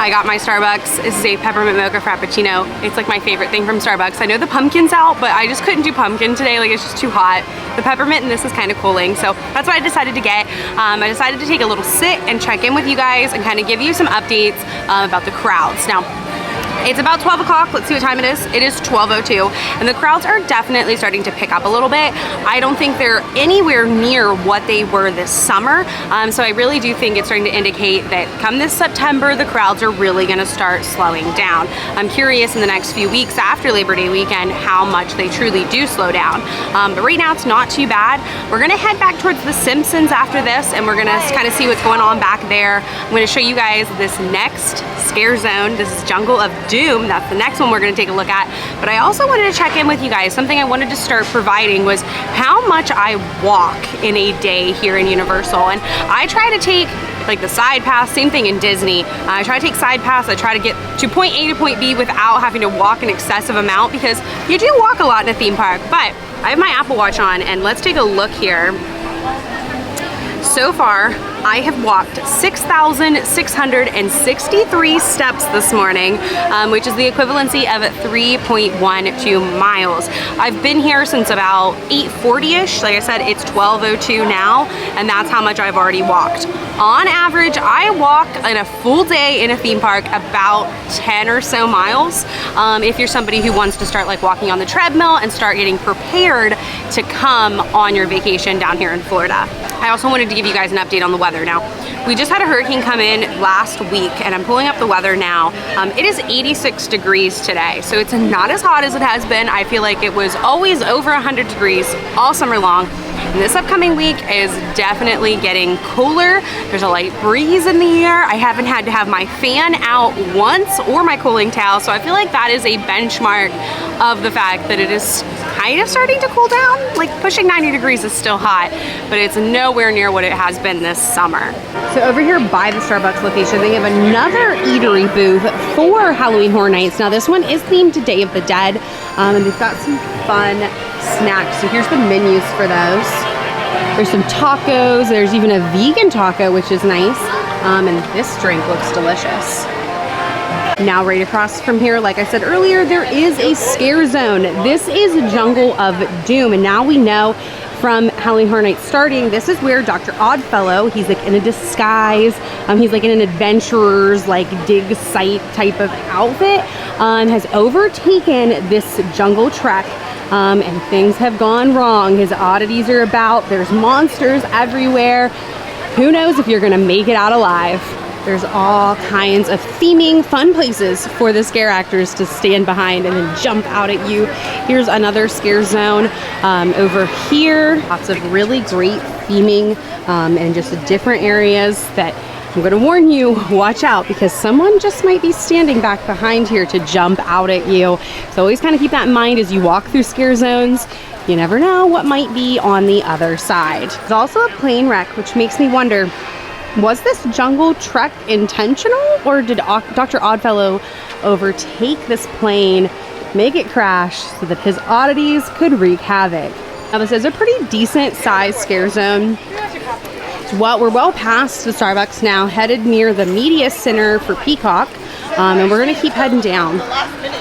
A: I got my Starbucks. This is a peppermint mocha frappuccino. It's like my favorite thing from Starbucks. I know the pumpkin's out, but I just couldn't do pumpkin today. Like, it's just too hot. The peppermint and this is kind of cooling, so that's what I decided to get. I decided to take a little sit and check in with you guys and kind of give you some updates about the crowds. Now, it's about 12 o'clock. Let's see what time it is. It is 12:02, and the crowds are definitely starting to pick up a little bit. I don't think they're anywhere near what they were this summer, so I really do think it's starting to indicate that come this September, the crowds are really gonna start slowing down. I'm curious in the next few weeks after Labor Day weekend how much they truly do slow down. But right now it's not too bad. We're gonna head back towards the Simpsons after this, and we're gonna kind of see what's going on back there. I'm gonna show you guys this next scare zone. This is Jungle of Doom. That's the next one we're gonna take a look at. But I also wanted to check in with you guys. Something I wanted to start providing was how much I walk in a day here in Universal. And I try to take like the side pass, same thing in Disney. I try to take side pass. I try to get to point A to point B without having to walk an excessive amount, because you do walk a lot in a theme park. But I have my Apple Watch on, and let's take a look here. So far, I have walked 6,663 steps this morning, which is the equivalency of 3.12 miles. I've been here since about 8:40-ish. Like I said, it's 12:02 now, and that's how much I've already walked. On average, I walk in a full day in a theme park about 10 or so miles. If you're somebody who wants to start like walking on the treadmill and start getting prepared to come on your vacation down here in Florida. I also wanted to give you guys an update on the weather. Now, we just had a hurricane come in last week, and I'm pulling up the weather now. It is 86 degrees today, so it's not as hot as it has been. I feel like it was always over 100 degrees all summer long. And this upcoming week is definitely getting cooler. There's a light breeze in the air. I haven't had to have my fan out once or my cooling towel, so I feel like that is a benchmark of the fact that it is kind of starting to cool down. Like pushing 90 degrees is still hot, but it's nowhere near what it has been this summer. So over here by the Starbucks location, they have another eatery booth for Halloween Horror Nights. Now this one is themed to Day of the Dead, and they've got some fun snacks. So here's the menus for those. There's some tacos. There's even a vegan taco, which is nice. And this drink looks delicious. Now right across from here, like I said earlier, there is a scare zone. This is Jungle of Doom, and now we know from Halloween Horror Nights starting, this is where Dr. Oddfellow, he's like in a disguise, he's like in an adventurer's like dig site type of outfit, has overtaken this jungle trek, and things have gone wrong. His oddities are about, there's monsters everywhere. Who knows if you're gonna make it out alive. There's all kinds of theming, fun places for the scare actors to stand behind and then jump out at you. Here's another scare zone over here. Lots of really great theming and just different areas that I'm gonna warn you, watch out, because someone just might be standing back behind here to jump out at you. So always kind of keep that in mind as you walk through scare zones. You never know what might be on the other side. There's also a plane wreck, which makes me wonder, was this jungle trek intentional, or did Dr. Oddfellow overtake this plane, make it crash so that his oddities could wreak havoc? Now this is a pretty decent sized scare zone. We're well past the Starbucks now, headed near the media center for Peacock, and we're gonna keep heading down.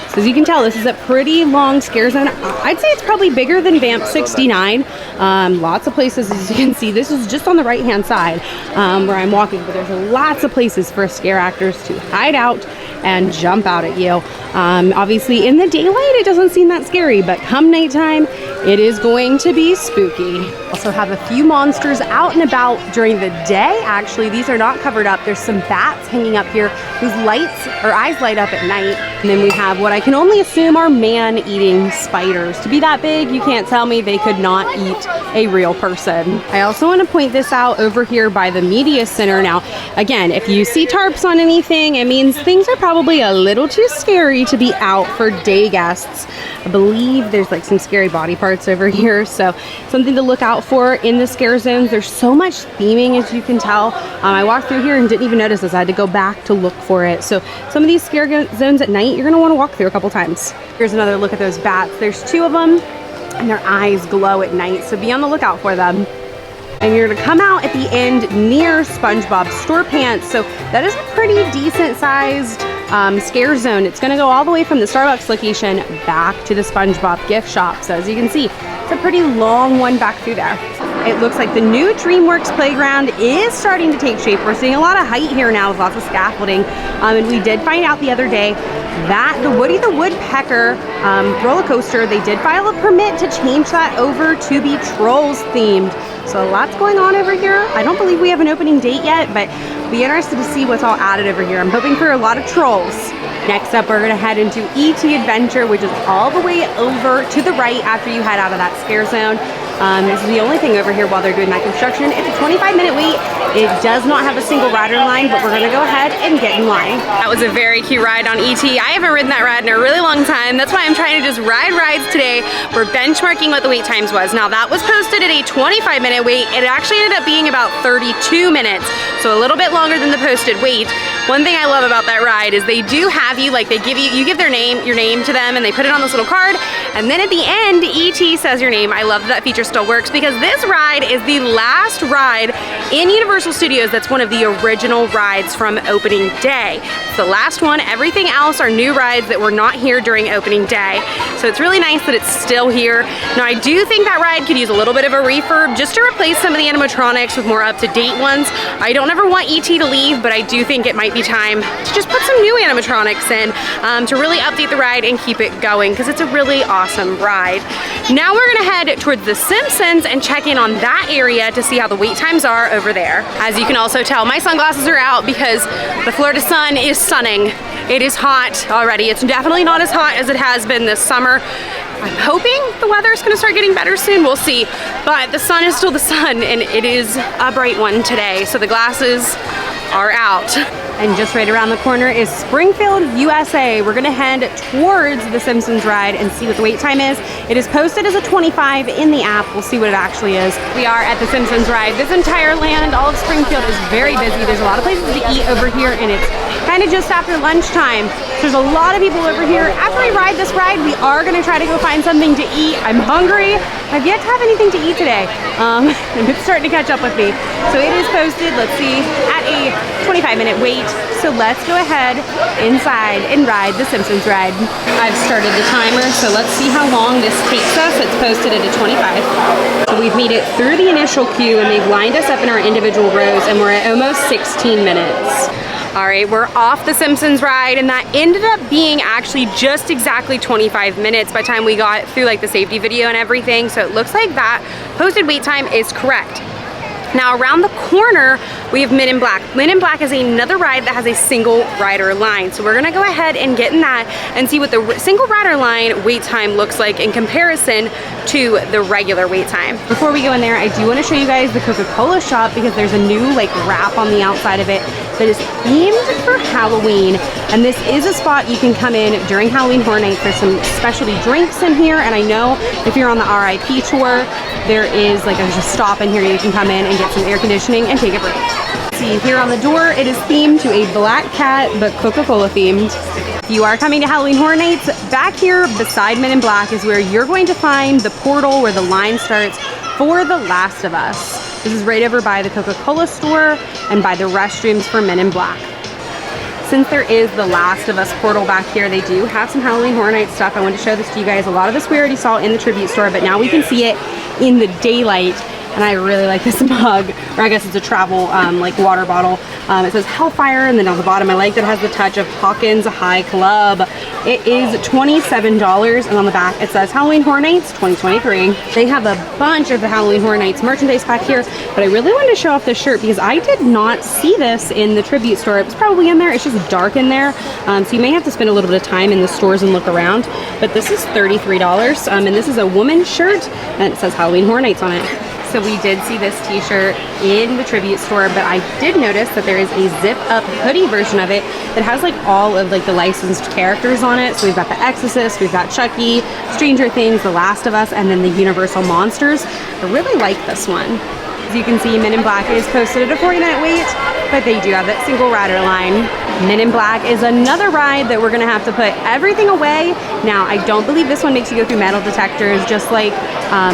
A: So as you can tell, this is a pretty long scare zone. I'd say it's probably bigger than Vamp 69. Lots of places, as you can see. This is just on the right hand side where I'm walking, but there's lots of places for scare actors to hide out and jump out at you. Obviously in the daylight it doesn't seem that scary, but come nighttime it is going to be spooky. Also have a few monsters out and about during the day. Actually, these are not covered up. There's some bats hanging up here whose eyes light up at night. And then we have what I can only assume are man-eating spiders. To be that big, you can't tell me they could not eat a real person. I also want to point this out over here by the media center. Now, again, if you see tarps on anything, it means things are probably a little too scary to be out for day guests. I believe there's like some scary body parts over here, so something to look out for in the scare zones. There's so much theming, as you can tell. I walked through here and didn't even notice this. I had to go back to look for it. So some of these scare zones at night, you're gonna want to walk through a couple times. Here's another look at those bats. There's two of them, and their eyes glow at night, so be on the lookout for them. and you're gonna come out at the end near SpongeBob SquarePants. So that is a pretty decent sized scare zone. It's gonna go all the way from the Starbucks location back to the SpongeBob gift shop. So as you can see, it's a pretty long one back through there. It looks like the new DreamWorks playground is starting to take shape. We're seeing a lot of height here now with lots of scaffolding. And we did find out the other day that the Woody the Woodpecker roller coaster, they did file a permit to change that over to be Trolls themed. So lots going on over here. I don't believe we have an opening date yet, but be interested to see what's all added over here. I'm hoping for a lot of trolls. Next up, we're gonna head into E.T. Adventure, which is all the way over to the right after you head out of that scare zone. This is the only thing over here while they're doing that construction. It's a 25-minute wait. It does not have a single rider line, but we're gonna go ahead and get in line. That was a very cute ride on E.T. I haven't ridden that ride in a really long time. That's why I'm trying to just ride rides today. We're benchmarking what the wait times was. Now that was posted at a 25-minute wait. It actually ended up being about 32 minutes, so a little bit longer than the posted wait. One thing I love about that ride is they do have you, like you give your name to them, and they put it on this little card, and then at the end, E.T. says your name. I love that feature still works because this ride is the last ride in Universal Studios that's one of the original rides from opening day. It's the last one. Everything else are new rides that were not here during opening day. So it's really nice that it's still here. Now I do think that ride could use a little bit of a refurb just to replace some of the animatronics with more up-to-date ones. I don't ever want E.T. to leave, but I do think it might be time to just put some new animatronics in to really update the ride and keep it going because it's a really awesome ride. Now we're gonna head towards the Simpsons and check in on that area to see how the wait times are over there. As you can also tell, my sunglasses are out because the Florida sun is sunning. It is hot already. It's definitely not as hot as it has been this summer. I'm hoping the weather is gonna start getting better soon, we'll see. But the sun is still the sun and it is a bright one today, so the glasses are out. And just right around the corner is Springfield, USA. We're gonna head towards the Simpsons ride and see what the wait time is. It is posted as a 25 in the app. We'll see what it actually is. We are at the Simpsons ride. This entire land, all of Springfield, is very busy. There's a lot of places to eat over here, and it's kind of just after lunchtime. There's a lot of people over here. After we ride this ride, we are gonna try to go find something to eat. I'm hungry. I've yet to have anything to eat today. And it's starting to catch up with me. So it is posted, let's see, at a 25-minute wait. So let's go ahead inside and ride the Simpsons ride. I've started the timer, so let's see how long this takes us. It's posted at a 25. So we've made it through the initial queue and they've lined us up in our individual rows and we're at almost 16 minutes. All right, we're off the Simpsons ride and that ended up being actually just exactly 25 minutes by the time we got through like the safety video and everything. So it looks like that posted wait time is correct. Now around the corner, we have Men in Black. Men in Black is another ride that has a single rider line. So we're gonna go ahead and get in that and see what the single rider line wait time looks like in comparison to the regular wait time. Before we go in there, I do wanna show you guys the Coca-Cola shop because there's a new like wrap on the outside of it that is themed for Halloween. And this is a spot you can come in during Halloween Horror Nights. There's some specialty drinks in here, and I know if you're on the RIP tour, there is like a stop in here you can come in and get some air conditioning and take a break. See here on the door, it is themed to a black cat, but Coca-Cola themed. If you are coming to Halloween Horror Nights, back here beside Men in Black is where you're going to find the portal where the line starts for The Last of Us. This is right over by the Coca-Cola store and by the restrooms for Men in Black. Since there is the Last of Us portal back here, they do have some Halloween Horror Nights stuff. I wanted to show this to you guys. A lot of this we already saw in the tribute store, but now we can see it in the daylight. And I really like this mug, or I guess it's a travel like water bottle. It says Hellfire, and then on the bottom I like that it has the touch of Hawkins High Club. It is $27, and on the back it says Halloween Horror Nights 2023. They have a bunch of the Halloween Horror Nights merchandise back here, but I really wanted to show off this shirt because I did not see this in the tribute store. It was probably in there, it's just dark in there. So you may have to spend a little bit of time in the stores and look around, but this is $33, and this is a woman's shirt, and it says Halloween Horror Nights on it. So we did see this t-shirt in the tribute store, but I did notice that there is a zip-up hoodie version of it that has like all of like the licensed characters on it. So we've got The Exorcist, we've got Chucky, Stranger Things, The Last of Us, and then the Universal Monsters. I really like this one. As you can see, Men in Black is posted at a 40-minute wait, but they do have that single rider line. Men in Black is another ride that we're gonna have to put everything away. Now, I don't believe this one makes you go through metal detectors, just like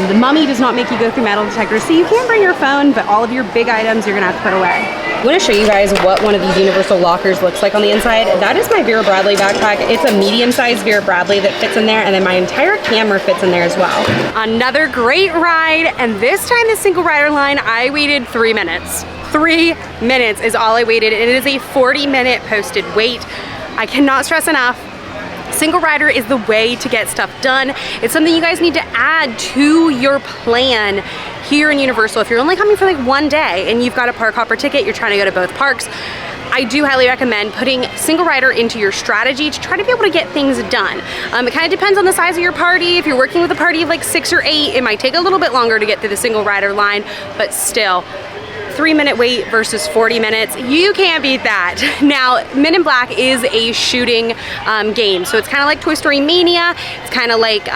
A: the Mummy does not make you go through metal detectors. So you can bring your phone, but all of your big items you're gonna have to put away. I'm gonna show you guys what one of these universal lockers looks like on the inside. That is my Vera Bradley backpack. It's a medium-sized Vera Bradley that fits in there, and then my entire camera fits in there as well. Another great ride, and this time the single rider line, I waited 3 minutes. 3 minutes is all I waited. It is a 40-minute posted wait. I cannot stress enough, single rider is the way to get stuff done. It's something you guys need to add to your plan here in Universal. If you're only coming for like one day and you've got a park hopper ticket, you're trying to go to both parks, I do highly recommend putting single rider into your strategy to try to be able to get things done. It kind of depends on the size of your party. If you're working with a party of like 6 or 8, it might take a little bit longer to get through the single rider line, but still, 3-minute wait versus 40 minutes. You can't beat that. Now, Men in Black is a shooting game. So it's kind of like Toy Story Mania. It's kind of like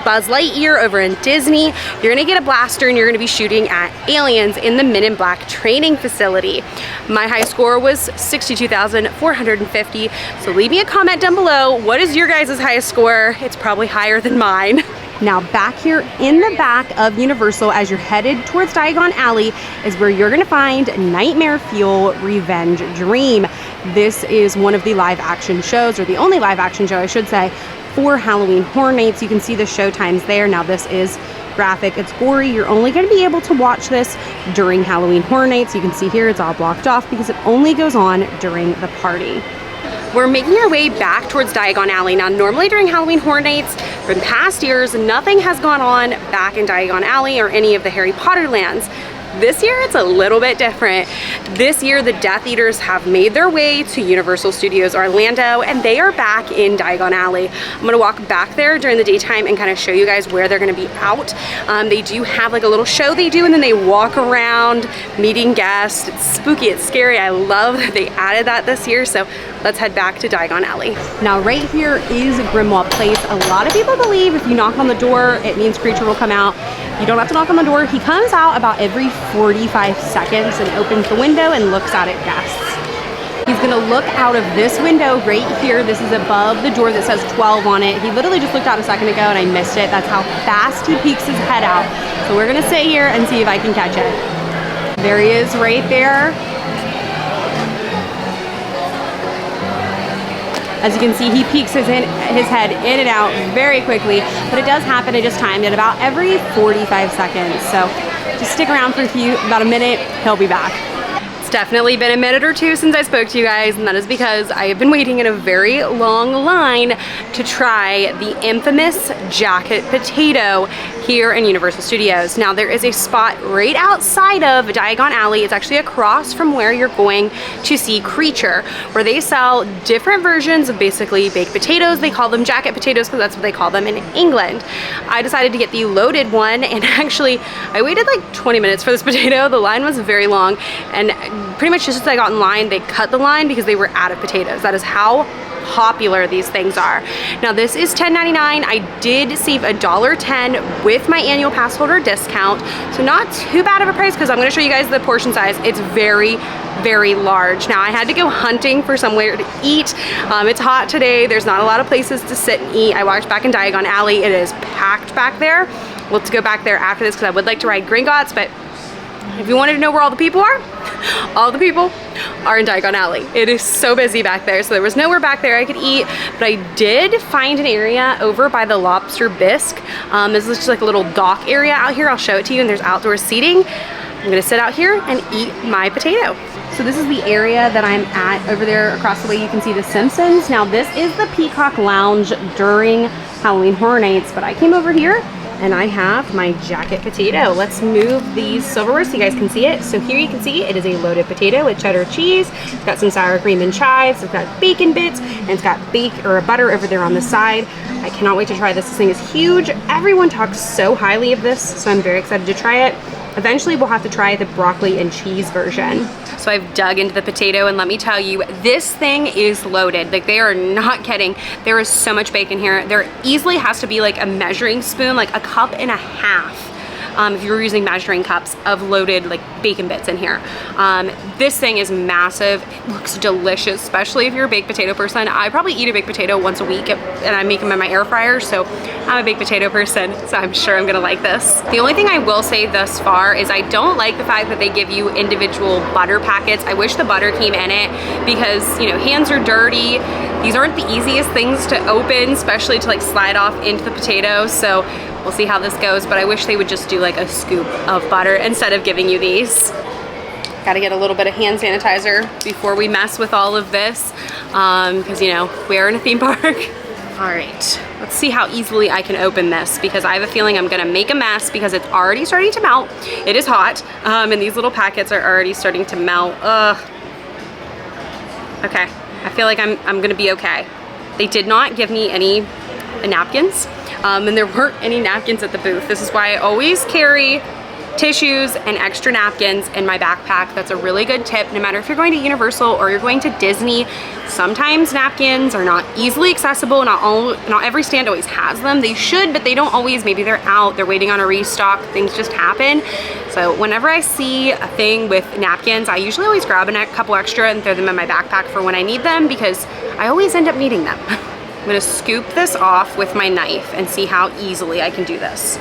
A: Buzz Lightyear over in Disney. You're gonna get a blaster and you're gonna be shooting at aliens in the Men in Black training facility. My high score was 62,450. So leave me a comment down below. What is your guys' highest score? It's probably higher than mine. Now back here in the back of Universal, as you're headed towards Diagon Alley, is where you're gonna find Nightmare Fuel Revenge Dream. This is one of the live action shows, or the only live action show I should say, for Halloween Horror Nights. You can see the show times there. Now this is graphic, it's gory. You're only gonna be able to watch this during Halloween Horror Nights. You can see here it's all blocked off because it only goes on during the party. We're making our way back towards Diagon Alley. Now, normally during Halloween Horror Nights, in past years, nothing has gone on back in Diagon Alley or any of the Harry Potter lands. This year, it's a little bit different. This year, the Death Eaters have made their way to Universal Studios Orlando, and they are back in Diagon Alley. I'm gonna walk back there during the daytime and kind of show you guys where they're gonna be out. They do have like a little show they do, and then they walk around meeting guests. It's spooky, it's scary. I love that they added that this year, so let's head back to Diagon Alley. Now, right here is Grimwald Place. A lot of people believe if you knock on the door, it means Creature will come out. You don't have to knock on the door. He comes out about every 45 seconds and opens the window and looks out at guests. He's gonna look out of this window right here. This is above the door that says 12 on it. He literally just looked out a second ago and I missed it. That's how fast he peeks his head out. So we're gonna sit here and see if I can catch it. There he is right there. As you can see, he peeks his head in and out very quickly, but it does happen. I just timed it about every 45 seconds. So just stick around for about a minute, he'll be back. It's definitely been a minute or two since I spoke to you guys, and that is because I have been waiting in a very long line to try the infamous jacket potato here in Universal Studios. Now, there is a spot right outside of Diagon Alley. It's actually across from where you're going to see Creature, where they sell different versions of basically baked potatoes. They call them jacket potatoes because that's what they call them in England. I decided to get the loaded one, and actually I waited like 20 minutes for this potato. The line was very long, and pretty much just as I got in line, they cut the line because they were out of potatoes. That is how popular these things are. Now, this is $10.99. I did save $1.10 with my annual pass holder discount, so not too bad of a price because I'm going to show you guys the portion size. It's very, very large. Now, I had to go hunting for somewhere to eat. It's hot today. There's not a lot of places to sit and eat. I walked back in Diagon Alley. It is packed back there. We'll have to go back there after this because I would like to ride Gringotts, but if you wanted to know where all the people are in Diagon Alley. It is so busy back there, so there was nowhere back there I could eat, but I did find an area over by the Lobster Bisque. This is just like a little dock area out here. I'll show it to you, and there's outdoor seating. I'm gonna sit out here and eat my potato. So this is the area that I'm at over there across the way. You can see the Simpsons. Now, this is the Peacock Lounge during Halloween Horror Nights, but I came over here and I have my jacket potato. Let's move these silverware so you guys can see it. So here you can see it is a loaded potato with cheddar cheese. It's got some sour cream and chives. It's got bacon bits, and it's got butter over there on the side. I cannot wait to try this. This thing is huge. Everyone talks so highly of this, so I'm very excited to try it. Eventually, we'll have to try the broccoli and cheese version. So I've dug into the potato, and let me tell you, this thing is loaded. Like, they are not kidding. There is so much bacon here. There easily has to be like a measuring spoon, like a cup and a half if you're using measuring cups of loaded like bacon bits in here. This thing is massive. It looks delicious, especially if you're a baked potato person. I probably eat a baked potato once a week and I make them in my air fryer, so I'm a baked potato person, so I'm sure I'm gonna like this. The only thing I will say thus far is I don't like the fact that they give you individual butter packets. I wish the butter came in it because, you know, hands are dirty. These aren't the easiest things to open, especially to like slide off into the potatoes, so we'll see how this goes, but I wish they would just do like a scoop of butter instead of giving you these. Gotta get a little bit of hand sanitizer before we mess with all of this, because, you know, we are in a theme park. All right, let's see how easily I can open this, because I have a feeling I'm gonna make a mess because it's already starting to melt. It is hot, and these little packets are already starting to melt. Okay, I feel like I'm gonna be okay. They did not give me any napkins, and there weren't any napkins at the booth. This is why I always carry tissues and extra napkins in my backpack. That's a really good tip. No matter if you're going to Universal or you're going to Disney, sometimes napkins are not easily accessible. Not every stand always has them. They should, but they don't always. Maybe they're out, they're waiting on a restock, things just happen. So whenever I see a thing with napkins, I usually always grab a couple extra and throw them in my backpack for when I need them, because I always end up needing them. I'm gonna scoop this off with my knife and see how easily I can do this.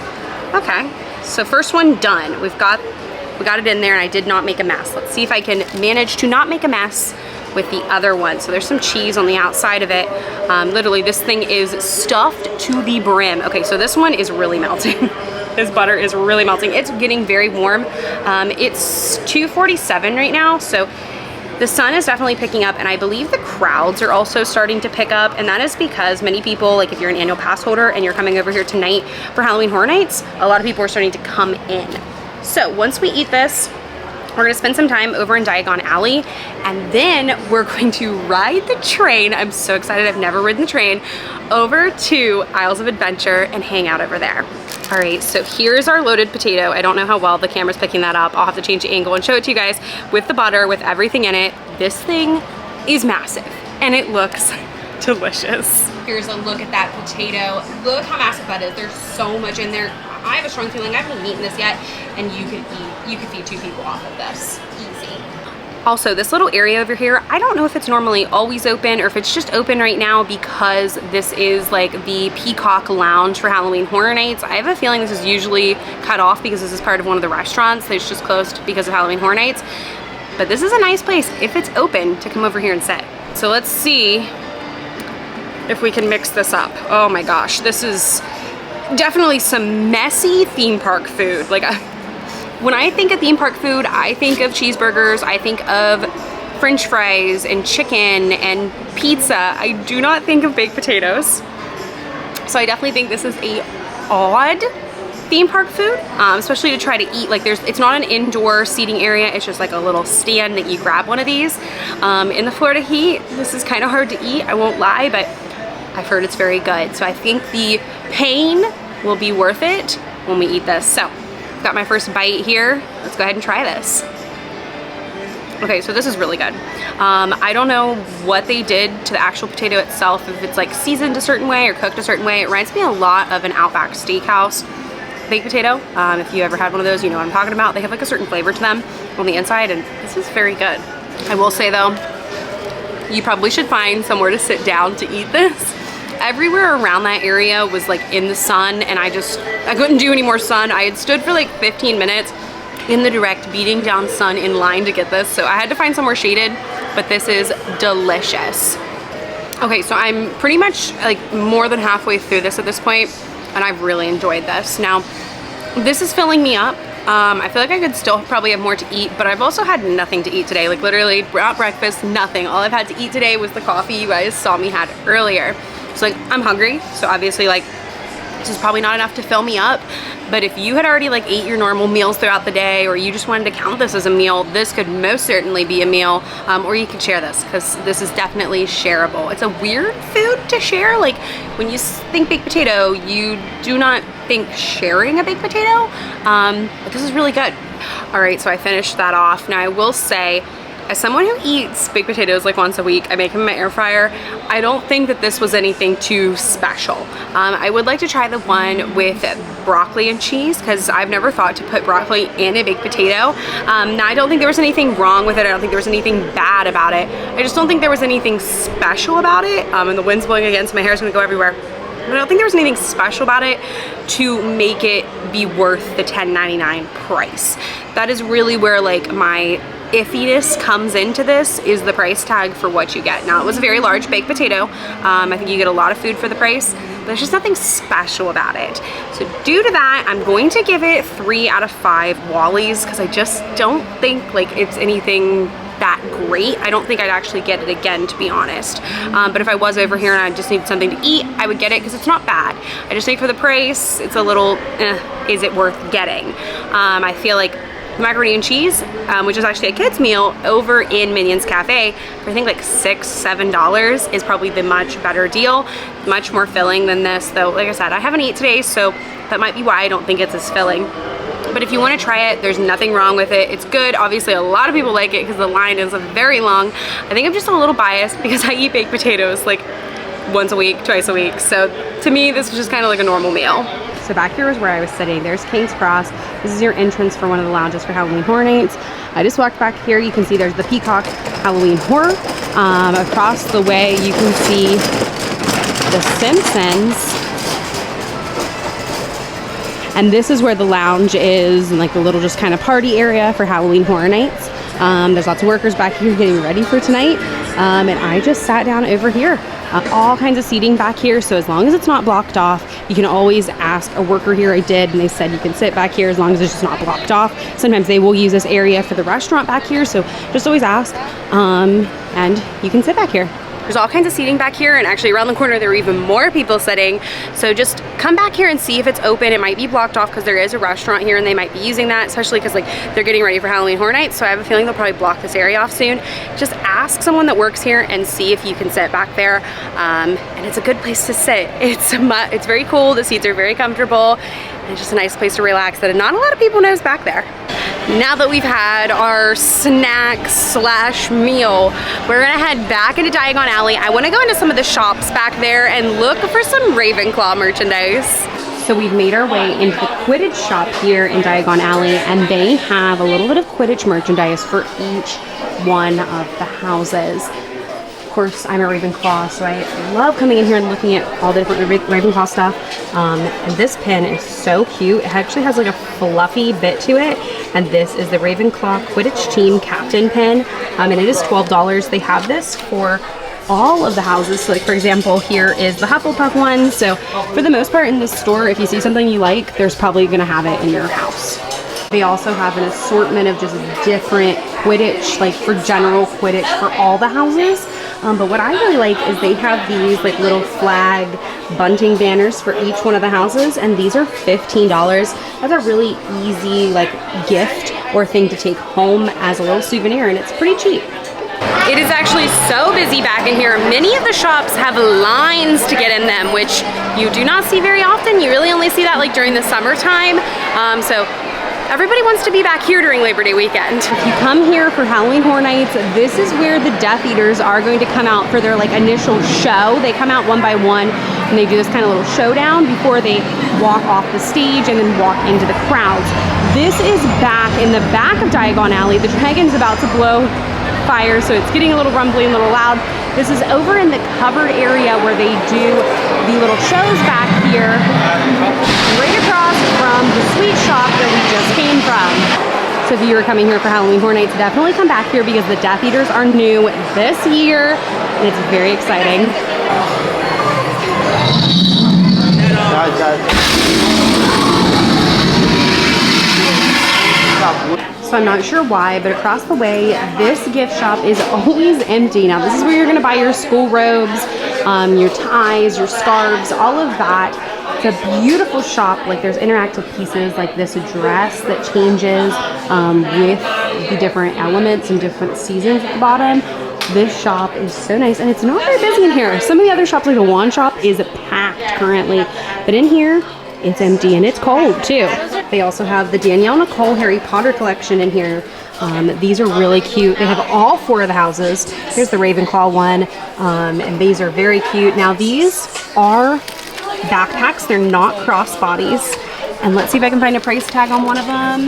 A: Okay. So first one done. We got it in there and I did not make a mess. Let's see if I can manage to not make a mess with the other one. So there's some cheese on the outside of it. Literally this thing is stuffed to the brim. Okay, so this one is really melting. This butter is really melting. It's getting very warm. It's 2:47 right now, so the sun is definitely picking up, and I believe the crowds are also starting to pick up, and that is because many people, like if you're an annual pass holder and you're coming over here tonight for Halloween Horror Nights, a lot of people are starting to come in. So once we eat this, we're gonna spend some time over in Diagon Alley, and then we're going to ride the train. I'm so excited, I've never ridden the train, over to Isles of Adventure and hang out over there. All right, so here's our loaded potato. I don't know how well the camera's picking that up. I'll have to change the angle and show it to you guys with the butter, with everything in it. This thing is massive and it looks delicious. Here's a look at that potato. Look how massive that is. There's so much in there. I have a strong feeling I haven't eaten this yet, and you could feed 2 people off of this, easy. Also, this little area over here, I don't know if it's normally always open or if it's just open right now because this is like the Peacock Lounge for Halloween Horror Nights. I have a feeling this is usually cut off because this is part of one of the restaurants that's just closed because of Halloween Horror Nights. But this is a nice place, if it's open, to come over here and sit. So let's see if we can mix this up. Oh my gosh, this is definitely some messy theme park food. Like, when I think of theme park food, I think of cheeseburgers, I think of French fries and chicken and pizza. I do not think of baked potatoes. So I definitely think this is a odd theme park food, especially to try to eat. Like, it's not an indoor seating area, it's just like a little stand that you grab one of these. In the Florida heat, this is kind of hard to eat, I won't lie, but I've heard it's very good. So I think the pain will be worth it when we eat this. So got my first bite here. Let's go ahead and try this. Okay, so this is really good. I don't know what they did to the actual potato itself, if it's like seasoned a certain way or cooked a certain way. It reminds me a lot of an Outback Steakhouse baked potato. If you ever had one of those, you know what I'm talking about. They have like a certain flavor to them on the inside, and this is very good. I will say though, you probably should find somewhere to sit down to eat this. Everywhere around that area was like in the sun, and I couldn't do any more sun. I had stood for like 15 minutes in the direct beating down sun in line to get this, so I had to find somewhere shaded, but this is delicious. Okay, so I'm pretty much like more than halfway through this at this point, and I've really enjoyed this. Now, this is filling me up. I feel like I could still probably have more to eat, but I've also had nothing to eat today. Like literally, not breakfast, nothing. All I've had to eat today was the coffee you guys saw me had earlier. So like, I'm hungry, so obviously like, this is probably not enough to fill me up, but if you had already like ate your normal meals throughout the day, or you just wanted to count this as a meal, this could most certainly be a meal, or you could share this, because this is definitely shareable. It's a weird food to share. Like, when you think baked potato, you do not think sharing a baked potato, but this is really good. All right, so I finished that off. Now I will say, as someone who eats baked potatoes like once a week, I make them in my air fryer. I don't think that this was anything too special. I would like to try the one with broccoli and cheese because I've never thought to put broccoli in a baked potato. Now I don't think there was anything wrong with it. I don't think there was anything bad about it. I just don't think there was anything special about it. And the wind's blowing again, so my hair's gonna go everywhere. But I don't think there was anything special about it to make it be worth the $10.99 price. That is really where like my iffiness comes into this, is the price tag for what you get. Now it was a very large baked potato. I think you get a lot of food for the price, but there's just nothing special about it. So due to that, I'm going to give it 3 out of 5 Wallies because I just don't think like it's anything that great. I don't think I'd actually get it again, to be honest. But if I was over here and I just needed something to eat, I would get it because it's not bad. I just think for the price, it's a little, is it worth getting? I feel like macaroni and cheese, which is actually a kid's meal over in Minion's Cafe for I think like $6, $7 is probably the much better deal. Much more filling than this, though. Like I said, I haven't eaten today, so that might be why I don't think it's as filling. But if you want to try it, there's nothing wrong with it. It's good. Obviously, a lot of people like it because the line is very long. I think I'm just a little biased because I eat baked potatoes like once a week, twice a week. So to me, this was just kind of like a normal meal. So back here is where I was sitting. There's King's Cross. This is your entrance for one of the lounges for Halloween Horror Nights. I just walked back here. You can see there's the Peacock Halloween Horror. Across the way, you can see the Simpsons. And this is where the lounge is, and like the little just kind of party area for Halloween Horror Nights. There's lots of workers back here getting ready for tonight. And I just sat down over here. All kinds of seating back here, so as long as it's not blocked off, you can always ask a worker here. I did, and they said you can sit back here as long as it's just not blocked off. Sometimes they will use this area for the restaurant back here, so just always ask, and you can sit back here. There's all kinds of seating back here, and actually around the corner there were even more people sitting. So just come back here and see if it's open. It might be blocked off because there is a restaurant here and they might be using that, especially because like they're getting ready for Halloween Horror Nights. So I have a feeling they'll probably block this area off soon. Just ask someone that works here and see if you can sit back there. And it's a good place to sit. It's very cool. The seats are very comfortable. And it's just a nice place to relax that not a lot of people knows back there. Now that we've had our snack slash meal, we're gonna head back into Diagon Alley. I wanna go into some of the shops back there and look for some Ravenclaw merchandise. So we've made our way into the Quidditch shop here in Diagon Alley, and they have a little bit of Quidditch merchandise for each one of the houses. Of course, I'm a Ravenclaw, so I love coming in here and looking at all the different Ravenclaw stuff. And this pin is so cute. It actually has like a fluffy bit to it. And this is the Ravenclaw Quidditch Team Captain pin. And it is $12. They have this for all of the houses. So like, for example, here is the Hufflepuff one. So for the most part in this store, if you see something you like, there's probably gonna have it in your house. They also have an assortment of just different Quidditch, like for general Quidditch for all the houses. But what I really like is they have these like little flag bunting banners for each one of the houses, and these are $15. That's a really easy like gift or thing to take home as a little souvenir, and it's pretty cheap. It is actually so busy back in here. Many of the shops have lines to get in them, which you do not see very often. You really only see that like during the summertime. So everybody wants to be back here during Labor Day weekend. If you come here for Halloween Horror Nights, this is where the Death Eaters are going to come out for their like initial show. They come out one by one and they do this kind of little showdown before they walk off the stage and then walk into the crowds. This is back in the back of Diagon Alley. The dragon's about to blow fire, so it's getting a little rumbly and a little loud. This is over in the covered area where they do the little shows back here, right across from the sweet shop that we just came from. So if you were coming here for Halloween Horror Nights, definitely come back here because the Death Eaters are new this year, and it's very exciting. So I'm not sure why, but across the way, this gift shop is always empty. Now this is where you're gonna buy your school robes, your ties, your scarves, all of that. It's a beautiful shop. Like there's interactive pieces like this dress that changes with the different elements and different seasons at the bottom. This shop is so nice, and it's not very busy in here. Some of the other shops, like the wand shop, is packed currently, but in here, it's empty and it's cold too. They also have the Danielle Nicole Harry Potter collection in here. These are really cute. They have all 4 of the houses. Here's the Ravenclaw one, and these are very cute. Now these are backpacks. They're not crossbodies. And let's see if I can find a price tag on one of them.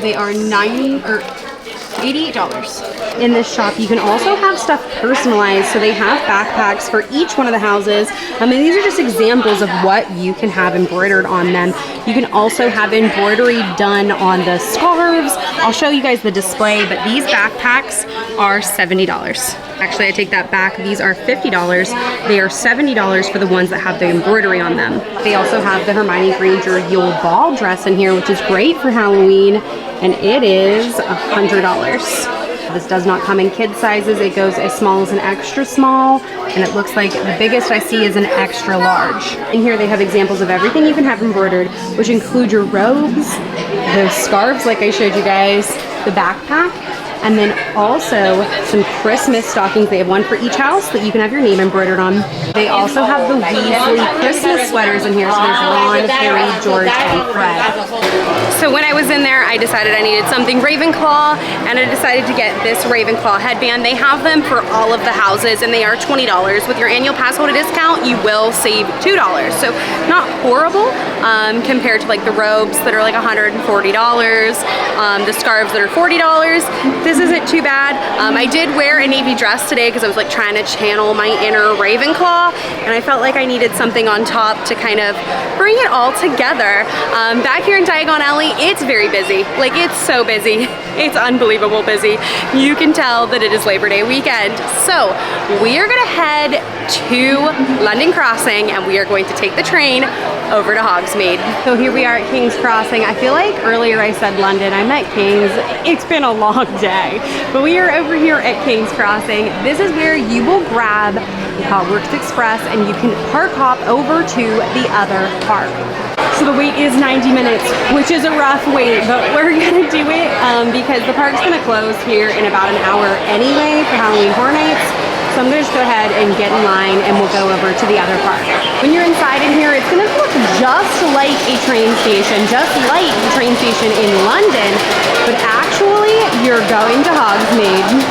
A: They are $88. In this shop, you can also have stuff personalized. So they have backpacks for each one of the houses. I mean, these are just examples of what you can have embroidered on them. You can also have embroidery done on the scarves. I'll show you guys the display, but these backpacks are $70. Actually, I take that back. These are $50. They are $70 for the ones that have the embroidery on them. They also have the Hermione Granger Yule Ball dress in here, which is great for Halloween, and it is $100. This does not come in kid sizes. It goes as small as an extra small, and it looks like the biggest I see is an extra large. In here they have examples of everything you can have embroidered, which include your robes, the scarves like I showed you guys, the backpack, and then also some Christmas stockings. They have one for each house that you can have your name embroidered on. They also have the Weasley Christmas sweaters in here. So there's Ron, Harry, George, and Fred. So when I was in there, I decided I needed something Ravenclaw, and I decided to get this Ravenclaw headband. They have them for all of the houses, and they are $20. With your annual pass holder discount, you will save $2. So not horrible compared to like the robes that are like $140, the scarves that are $40. This isn't too bad. I did wear a navy dress today because I was like trying to channel my inner Ravenclaw, and I felt like I needed something on top to kind of bring it all together. Back here in Diagon Alley, it's very busy. Like, it's so busy. It's unbelievable busy. You can tell that it is Labor Day weekend. So we are gonna head to London Crossing, and we are going to take the train over to Hogsmeade. So here we are at King's Crossing. I feel like earlier I said London, I meant King's. It's been a long day, but we are over here at King's Crossing. This is where you will grab the Hogwarts Express and you can park hop over to the other park. So the wait is 90 minutes, which is a rough wait, but we're gonna do it because the park's gonna close here in about an hour anyway for Halloween Horror Nights. So I'm gonna just go ahead and get in line and we'll go over to the other park. When you're inside in here, it's gonna look just like a train station, just like the train station in London, but actually you're going to Hogsmeade.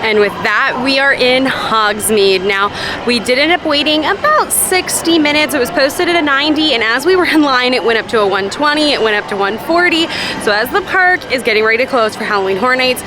A: And with that, we are in Hogsmeade. Now, we did end up waiting about 60 minutes. It was posted at a 90, and as we were in line, it went up to a 120, it went up to 140. So as the park is getting ready to close for Halloween Horror Nights,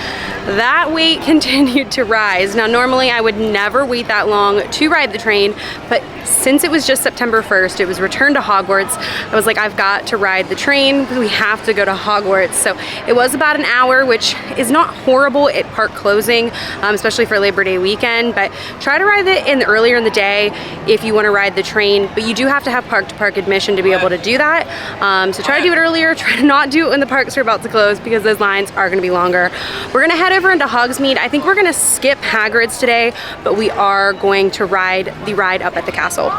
A: that wait continued to rise. Now, normally I would never wait that long to ride the train, but since it was just September 1st, it was Return to Hogwarts, I was like, I've got to ride the train because we have to go to Hogwarts. So it was about an hour, which is not horrible at park closing, especially for Labor Day weekend, but try to ride it earlier in the day if you want to ride the train, but you do have to have park-to-park admission to be able to do that. So try to do it earlier, try to not do it when the parks are about to close because those lines are going to be longer. We're going to head over into Hogsmeade. I think we're going to skip Hagrid's today, but we are going to ride the ride up at the castle.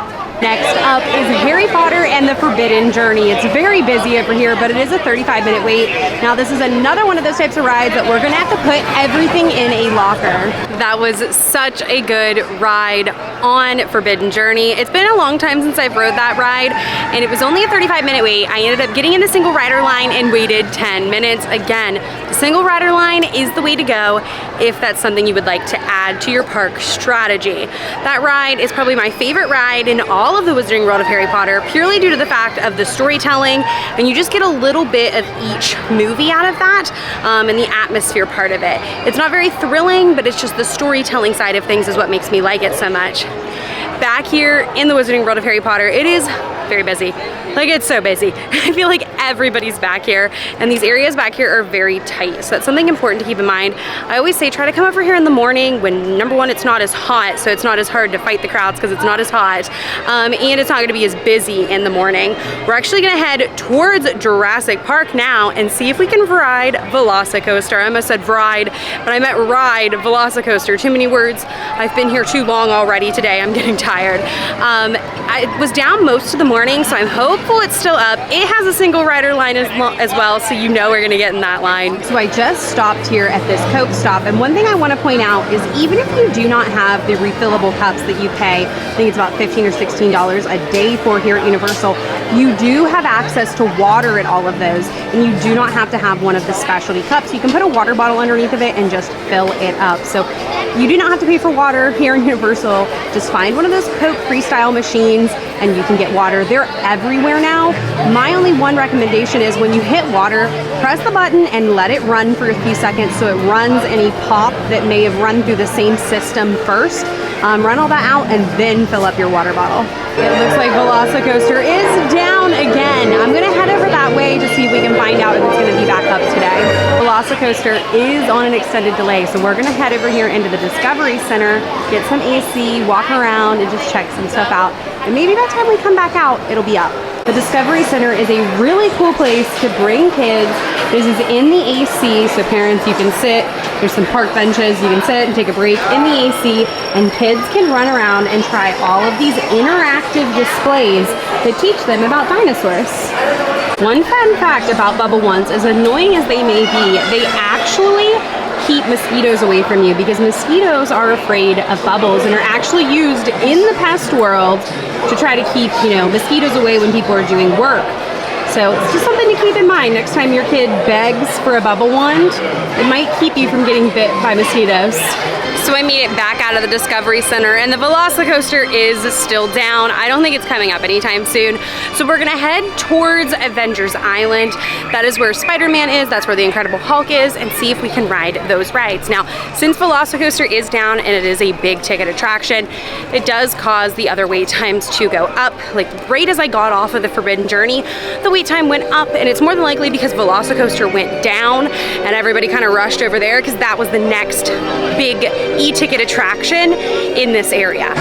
A: Next up is Harry Potter and the Forbidden Journey. It's very busy over here, but it is a 35-minute wait. Now, this is another one of those types of rides that we're gonna have to put everything in a locker. That was such a good ride on Forbidden Journey. It's been a long time since I've rode that ride, and it was only a 35-minute wait. I ended up getting in the single rider line and waited 10 minutes. Again, the single rider line is the way to go if that's something you would like to add to your park strategy. That ride is probably my favorite ride in all of the Wizarding World of Harry Potter, purely due to the fact of the storytelling, and you just get a little bit of each movie out of that, and the atmosphere part of it. It's not very thrilling, but it's just the storytelling side of things is what makes me like it so much. Back here in the Wizarding World of Harry Potter, it is very busy. Like, it's so busy. I feel like everybody's back here, and these areas back here are very tight. So that's something important to keep in mind. I always say try to come over here in the morning when, number one, it's not as hot, so it's not as hard to fight the crowds because it's not as hot, and it's not gonna be as busy in the morning. We're actually gonna head towards Jurassic Park now and see if we can ride Velocicoaster. I almost said ride, but I meant ride Velocicoaster. Too many words. I've been here too long already today. I'm getting tired. I was down most of the morning, so I'm hopeful it's still up. It has a single rider line as well, so you know we're gonna get in that line. So I just stopped here at this Coke stop, and one thing I wanna point out is even if you do not have the refillable cups that you pay, I think it's about $15 or $16 a day for here at Universal, you do have access to water at all of those, and you do not have to have one of the specialty cups. You can put a water bottle underneath of it and just fill it up. So you do not have to pay for water here in Universal. Just find one of those Coke Freestyle machines and you can get water. They're everywhere now. My only one recommendation is when you hit water, press the button and let it run for a few seconds so it runs any pop that may have run through the same system first. Run all that out and then fill up your water bottle. It looks like Velocicoaster is down again. I'm gonna head over that way to see if we can find out if it's gonna be back up today. Velocicoaster is on an extended delay, so we're gonna head over here into the Discovery Center, get some AC, walk around and just check some stuff out. And maybe by the time we come back out, it'll be up. The Discovery Center is a really cool place to bring kids. This is in the AC, so parents, you can sit. There's some park benches. You can sit and take a break in the AC, and kids can run around and try all of these interactive displays that teach them about dinosaurs. One fun fact about bubble ones, as annoying as they may be, they actually keep mosquitoes away from you because mosquitoes are afraid of bubbles and are actually used in the pest world to try to keep, you know, mosquitoes away when people are doing work. So it's just something to keep in mind next time your kid begs for a bubble wand. It might keep you from getting bit by mosquitoes. So I made it back out of the Discovery Center and the Velocicoaster is still down. I don't think it's coming up anytime soon. So we're gonna head towards Avengers Island. That is where Spider-Man is, that's where the Incredible Hulk is, and see if we can ride those rides. Now, since Velocicoaster is down and it is a big ticket attraction, it does cause the other wait times to go up. Like right as I got off of the Forbidden Journey, the wait time went up, and it's more than likely because Velocicoaster went down and everybody kind of rushed over there because that was the next big e-ticket attraction in this area.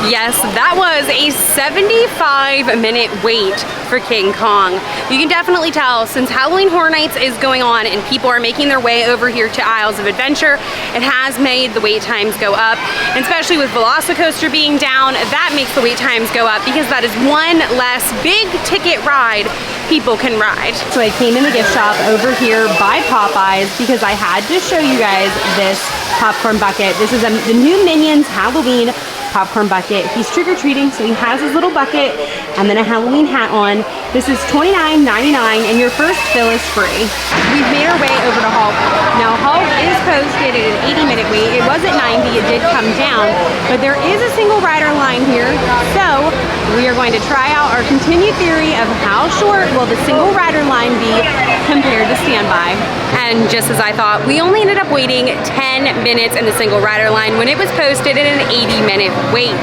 A: Yes, that was a 75-minute wait for King Kong. You can definitely tell since Halloween Horror Nights is going on and people are making their way over here to Isles of Adventure, it has made the wait times go up. And especially with Velocicoaster being down, that makes the wait times go up because that is one less big ticket ride people can ride. So I came in the gift shop over here by Popeyes because I had to show you guys this popcorn bucket. This is the new Minions Halloween popcorn bucket. He's trick-or-treating, so he has his little bucket and then a Halloween hat on. This is $29.99 and your first fill is free. We've made our way over to Hulk. Now Hulk is posted at an 80-minute wait. It was at 90, it did come down, but there is a single rider line here. So we are going to try out our continued theory of how short will the single rider line be compared to standby. And just as I thought, we only ended up waiting 10 minutes in the single rider line when it was posted at an 80-minute wait.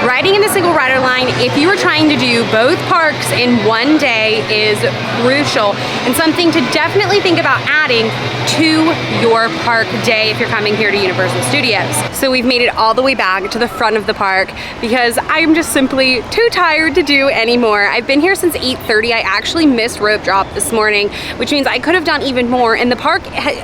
A: Riding in the single rider line, if you are trying to do both parks in one day, is crucial and something to definitely think about adding to your park day if you're coming here to Universal Studios. So we've made it all the way back to the front of the park because I'm just simply too tired to do anymore. I've been here since 8:30. I actually missed rope drop this morning, which means I could have done even more, and the park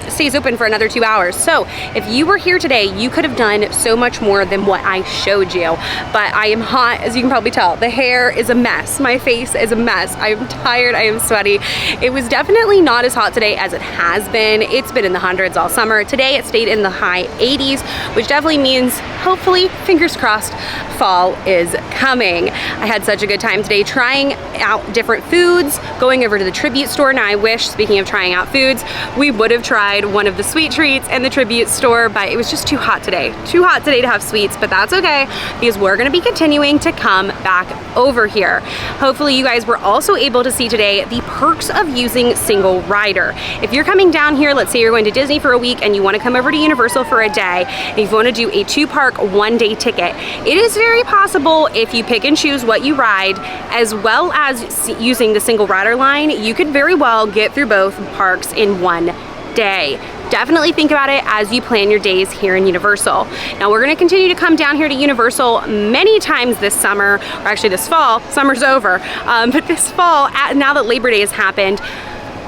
A: stays open for another 2 hours. So if you were here today, you could have done so much more than what I showed you. But I am hot, as you can probably tell. The hair is a mess. My face is a mess. I am tired, I am sweaty. It was definitely not as hot today as it has been. It's been in the hundreds all summer. Today it stayed in the high 80s, which definitely means, hopefully, fingers crossed, fall is coming. I had such a good time today trying out different foods, going over to the Tribute store. Now I wish, speaking of trying out foods, we would have tried one of the sweet treats in the Tribute store, but it was just too hot today. Too hot today to have sweets, but that's okay because we're gonna be continuing to come back over here. Hopefully you guys were also able to see today the perks of using single rider. If you're coming down here, let's say you're going to Disney for a week and you want to come over to Universal for a day, and you want to do a 2-park 1-day ticket, it is very possible if you pick and choose what what you ride, as well as using the single rider line, you could very well get through both parks in one day. Definitely think about it as you plan your days here in Universal. Now we're gonna continue to come down here to Universal many times this summer, or actually this fall. Summer's over, but this fall, now that Labor Day has happened,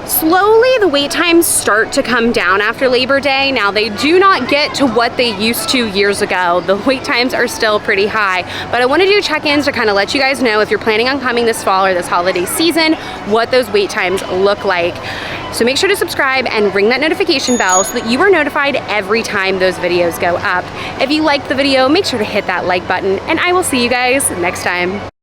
A: slowly the wait times start to come down after Labor Day. Now they do not get to what they used to years ago. The wait times are still pretty high, but I want to do check-ins to kind of let you guys know if you're planning on coming this fall or this holiday season, what those wait times look like. So make sure to subscribe and ring that notification bell so that you are notified every time those videos go up. If you liked the video, make sure to hit that like button, and I will see you guys next time.